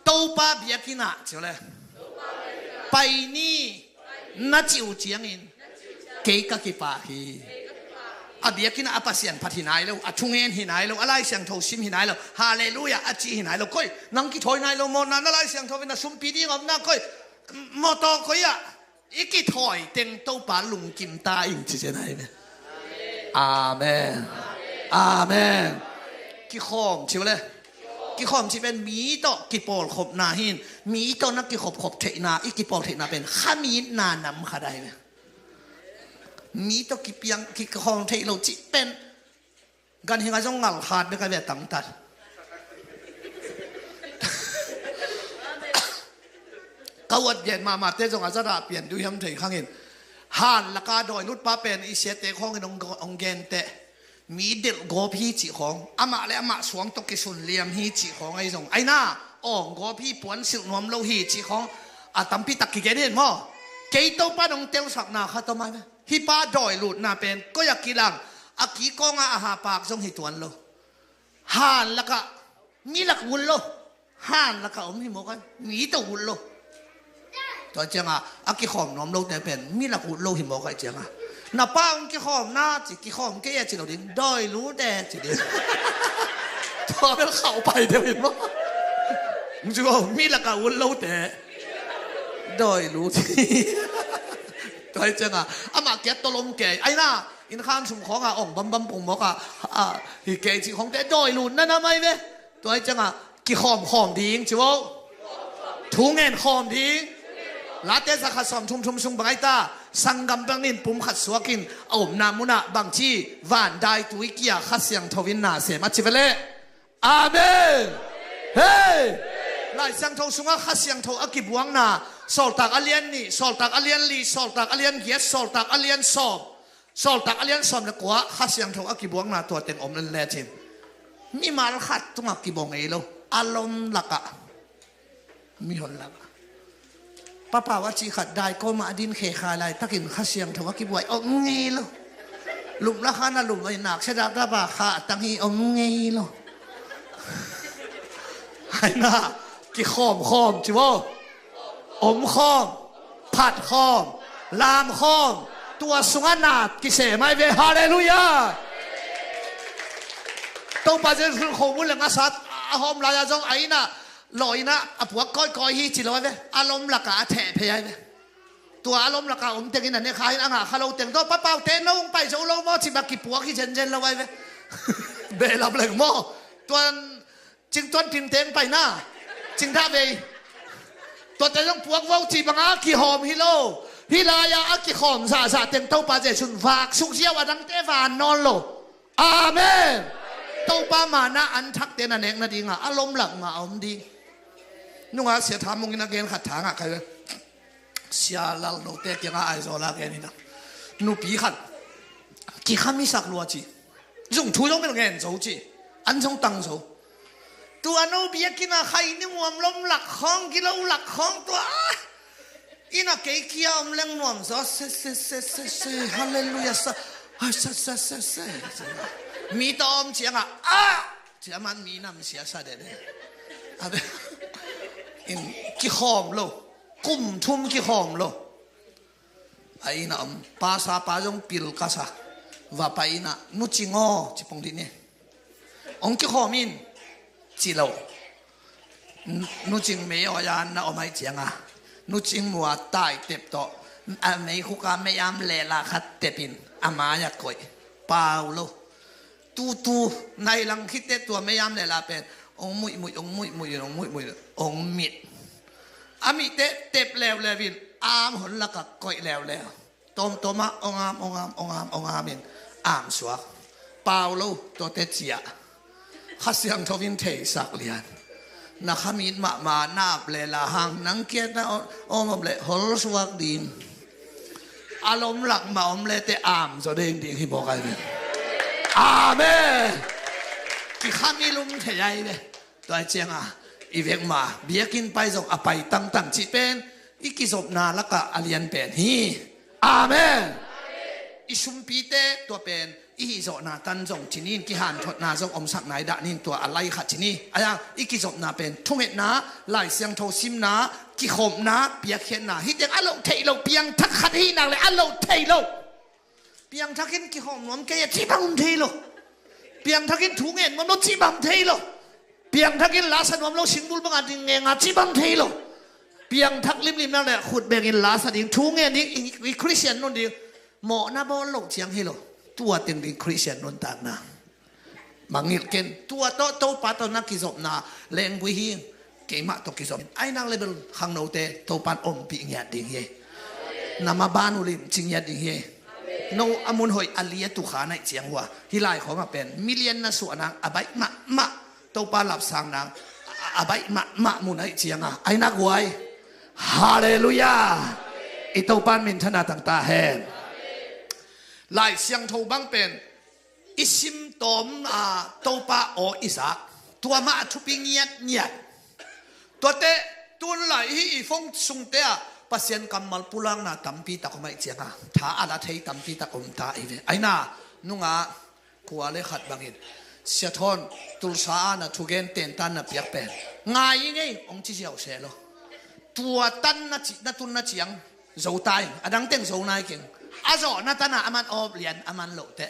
โตปาเบียกินะเจ้าเลยไปนี่นัดจิวเจียงอินเกย์กักิปาฮีอาเบียกินะอาปัสยันพัฒนาแล้วอาทุ่งเงินหินายแล้วอะไรเสียงโทชิมหินายแล้วฮาเลลูยาอาจีหินายแล้วก้อยนังกิถอยนายแล้วมอนันอะไรเสียงโทเป็นสุมปีดีงอมนักก้อยมอตอก้อยอะอีกิถอยเต็งโตปาลุงกิมตาอิงจีเจนายเนี่ยอาเมนอาเมนกิขอมชิวเลยกิขอมชิเป็นมีต่อกิปอลขบนาหินมีต่อนักกิขบเทนาอีกิปอลเทนาเป็นข้ามีนานำขาได้ไหมมีต่อกิเปียงกิขอมเทโลจิเป็นกันเฮงอาจงงัลขาดไม่กันแบบตั้งตัดกวดเย็นมาเตจงอาจจะเปลี่ยนดูยำเทข้างเห็นฮันละกาโดยนุชป้าเป็นอิเสตเตข้ององเกนเตมีเด็กโกพี่จีของอามาและอามาสวงตกิสุนเลียมฮีจีของไอ้ส่งไอ้น่าอ๋อโกพี่ปวนสิลนวมโลฮีจีของอาตัมพิตักกิเกเดนมั้งเกยโตป้าน้องเตียวสักนาข้าตัวมาไหมฮิป้าดอยหลุดนาเป็นก็อยากกิลังอากีกองอาหาปากส่งหิตวนโลห่านแล้วก็มีหลักวุ้นโลห่านแล้วก็อมหิโมกันมีตัววุ้นโลตัวเจ้าอ่ะอากีขอมน้อมโลแต่เป็นมีหลักวุ้นโลหิโมกันเจ้าอ่ะน้าป้าองค์กิขอมน้าจิกิขอมเกย์จิเราดิ้งดอยรู้แต่จิเดียวพอเป็นเข้าไปเดี๋ยวเห็นมั้งมึงจะบอกมีละกาวุ่นเล่าแต่ดอยรู้ที่ดอยจังอ่ะอามาเก็ตตลมเกย์ไอ้น่าอินข้ามสุ่มของอ่ะอ่องบัมบัมปุ่มบอกอ่ะเกย์จิของแต่ดอยรู้นั่นทำไมเนี่ยดอยจังอ่ะกิขอมดิ้งจิวถุงเงินขอมดิ้งลาเตสขัดสอมชุมบังไอตาสังกัมบังนินปุ่มขัดสวกินเอานามุนะบางทีวันได้ตุยกี้ขัดเสียงทวินนาเสมาชิเวเลอาเมนเฮ้ลายเสียงทงสุงขัดเสียงทอักิบวังนาสอลตักอเลียนนี่สอลตักอเลียนลีสอลตักอเลียนเกียสอลตักอเลียนสอบสอลตักอเลียนสอบเนี่ยกว่าขัดเสียงทงอักิบวังนาตัวเต็งอมเล่นแล่จิมมีมาลขัดตุงอักิบวงเอโลอารมณ์ลักะมีหนลักป้าว่าจีขัดได้ก็มาดินเขคาลายตะกินข้าเสียงถือว่ากิบไว้เอาเงี้ยloหลุมละข้าน่ะหลุมไว้หนักเสด็จระบาข้าตั้งฮีเอาเงี้ยloไอ้น่ะกิขอมจิวอมขอมผัดขอมลามขอมตัวสุงานากิเสไม่เวฮาเลลูยาต้องไปเจอคนขบุญเลยนะสัตว์หอมลายจงไอ้น่ะลอยนะผัวก้อยฮีจิเราไว้อารมณ์หลักะแถะเพยไว้ตัวอารมณ์หลักะผมเต็งนั่นเนี่ยใครอ่ะข้าเราเต็งตัวป้าเต้นลงไปจะเราหม้อจิบักกี่ผัวกี่เจนเราไว้เบลับเลยหม้อตัวจึงต้นพิมเต็งไปหน้าจึงท่าเบตัวแต่ต้องผัวว่าจีบังอากี่หอมฮิโลฮิลายาอากี่หอมซาเต็งเต้าปาเจชุนฝากสุกเชี่ยวดังเตฟานนอนโลอาเมนเต้าปามานะอันทักเตนันเองนะดีงะอารมณ์หลักงะอมดีนุ่งอาเสียทามงกินนักเรียนขัดถางอ่ะใครเว้ยเสียลาโนเตกิงอาไอโซลาเกนี่นะนูปีขัดกี่ข้ามีสักลัวจีจงทุยต้องเป็นเงินโจจีอันจงตังโจตัวนูปีกินอะใครนี่มวมล้มหลักของกิโลหลักของตัวอินะเกย์เกี่ยวมเล่งนวมซอเซฮาเลลูยาซะเซมีตอมเสียงอ่ะเสียมันมีน้ำเสียซะเด็ดอะเบอินกี่หอมโลกุมทุ่มกี่หอมโลไอ้น่ะภาษาปาจงปิลกาซาว่าไปน่ะนุจิงอจิปงดิเนี่ยองกี่หอมินจิโลนุจิงไม่เอายานน่ะเอาไม่เจียงอ่ะนุจิงมัวตายเต็บโตไม่คุกาไม่ยามเลลาขัดเต็บิน อามาอยากก่อยเปล่าโลตูในหลังคิดแต่ตัวไม่ยามเลยละเป็นองมุยองมุยองมิดอามิเต็บแล้ววินอามหนละกับก่อยแล้วตัวมาองอามเองอามสวกเปล่าโลตัวเตจียข้าเสียงทวินเทสักเลียนนักขมิดมาหน้าเปลละหังนังเกียรตินะโอ้มาเปลฮอลสวักดินอารมณ์หลักมาอมเลเตอามแสดงดีที่บอกกันเนี่ยอาเมนที่ข้ามีลุมเทใหญ่เลยตัวเจียงอีเวกมาเบียกินไปส่งอไปตั้งจิเป็นอีกิศพนาแล้วก็อเลียนเป็นฮีอาเมนอีชุมปีเตตัวเป็นอีโซนาตันส่งที่นี่กิหันทดนาส่งอมสักไหนดานินตัวอะไรขัดที่นี่อะไรอีกิศพนาเป็นทุ่งเห็ดนาไหลเสียงโทซิมนากิขมนาเปียกเขียนนาฮิตยังอารมณ์เทโลเปียงทักขัดฮีนางเลยอารมณ์เทโลเปียงทักกินกิขมนวมแกยที่บังเทโลเปียงทักกินถุงเงินมันโนที่บังเทโลเปียงทักกินลาสนวมโลสิงบุลบังอันดิงเงงาที่บังเทโลเปียงทักลิมนั่นแหละขุดเบงินลาสดิงถุงเงินนี่คริสเตียนนนดิหมอนาบอลโลเชียงเฮโลตัวเต็งดิคริสเตียนนนต่างนะมังงิดเกนตัวโตปัตนักกิศนาเลงกุยฮิเกมาตกิศไอ้นางเลเบลขังโนเตโตปันอมปีเงียดิงเฮนามาบานุลิมจิงเงียดิงเฮโนอามุนหอยอลียตุขาในเจียงว่าฮิไลของมาเป็นมิเลียนนะส่วนนางอบายมะโตปันหลับสางนางอบายมะมุนไอเจียงไอ้นักไว้ฮาเลลูยาอิโตปันมินธนาต่างตาแหงลายเสียงโทบังเป็นอิสิมตอมโตปาโออิสาตัวมาทุปิเงียดตัวเตตัวไหลอีฟงสุงเตะปัสยันกำมัลปุลังนาตัมปีตะกไม่เจียงท้าอาลาเทตัมปีตะกมตาอีเวไอน่านุ่งขวาเลขัดบังอินเสียทอนตุลสานะทุเกนเตนตันนะเปียกเป็นง่ายไงองค์ที่เสียวเสลตัวตันนะจินะตุนนะเจียงโจตายอดังเต็งโจนายเก่งอาโจนัตนาอามันอบเลียนอามันโลเต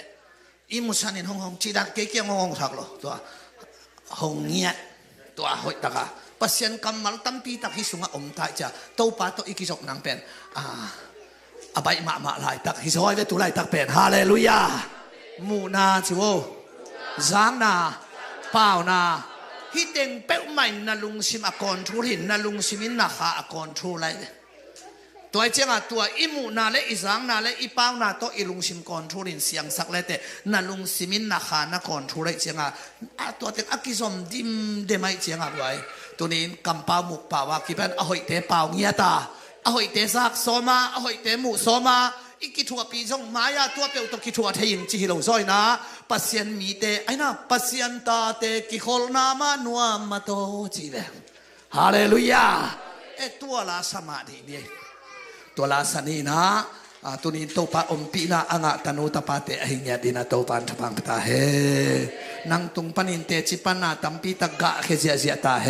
อิมุสันินห้องจีดักเกี่ยงห้องทักโลตัวห้องเงียตัวหอยตะกาปัสยันกำมัลตัมปีตักฮิสุงะอมตาจ้าโตปาโตอิกิจกนางเป็นอบายมาลายตักฮิสอยเวตุลายตักเป็นฮาเลลูยามูนาจิโวจางนาเปล่านาฮิเต็งเป้าใหม่นาลุงซิมอากรทูรินนาลุงซิมินนาคาอากรทูไรตัวเจ้าตัวอิมูนาเลอิจางนาเลอิป้าวนาโตอิลุงซิมกอนทูรินเสียงสักเลเตนาลุงซิมินนาคานาก่อนทูไรเจ้าตัวเต็งอักิสมดิมเดไม่เจ้าไว้ตัวนี้กำปามุกป่าวากิเป็นอหอยเตเปล่าเงียตาอหอยเตซักโซมาอหอยเตมุโซมาอีกิทัวปีจงมายาตัวเปียวตัวกิทัวเทียงจีฮิโลซอยนะปัสยันมีเตไอ้นะปัสยันตาเตกิโคลนามานัวมาโตจีเวฮาเลลูยาตัวลาสมาธิเนี่ยตัวลาสนีนะตัวนี้โตปาอมปีนะอ่างตันุตปาเตอหิญญาดินาโตปันทพังตาเฮนังตุงปันินเตจิปันนาตัมปีตะกะเขเจียตาเฮ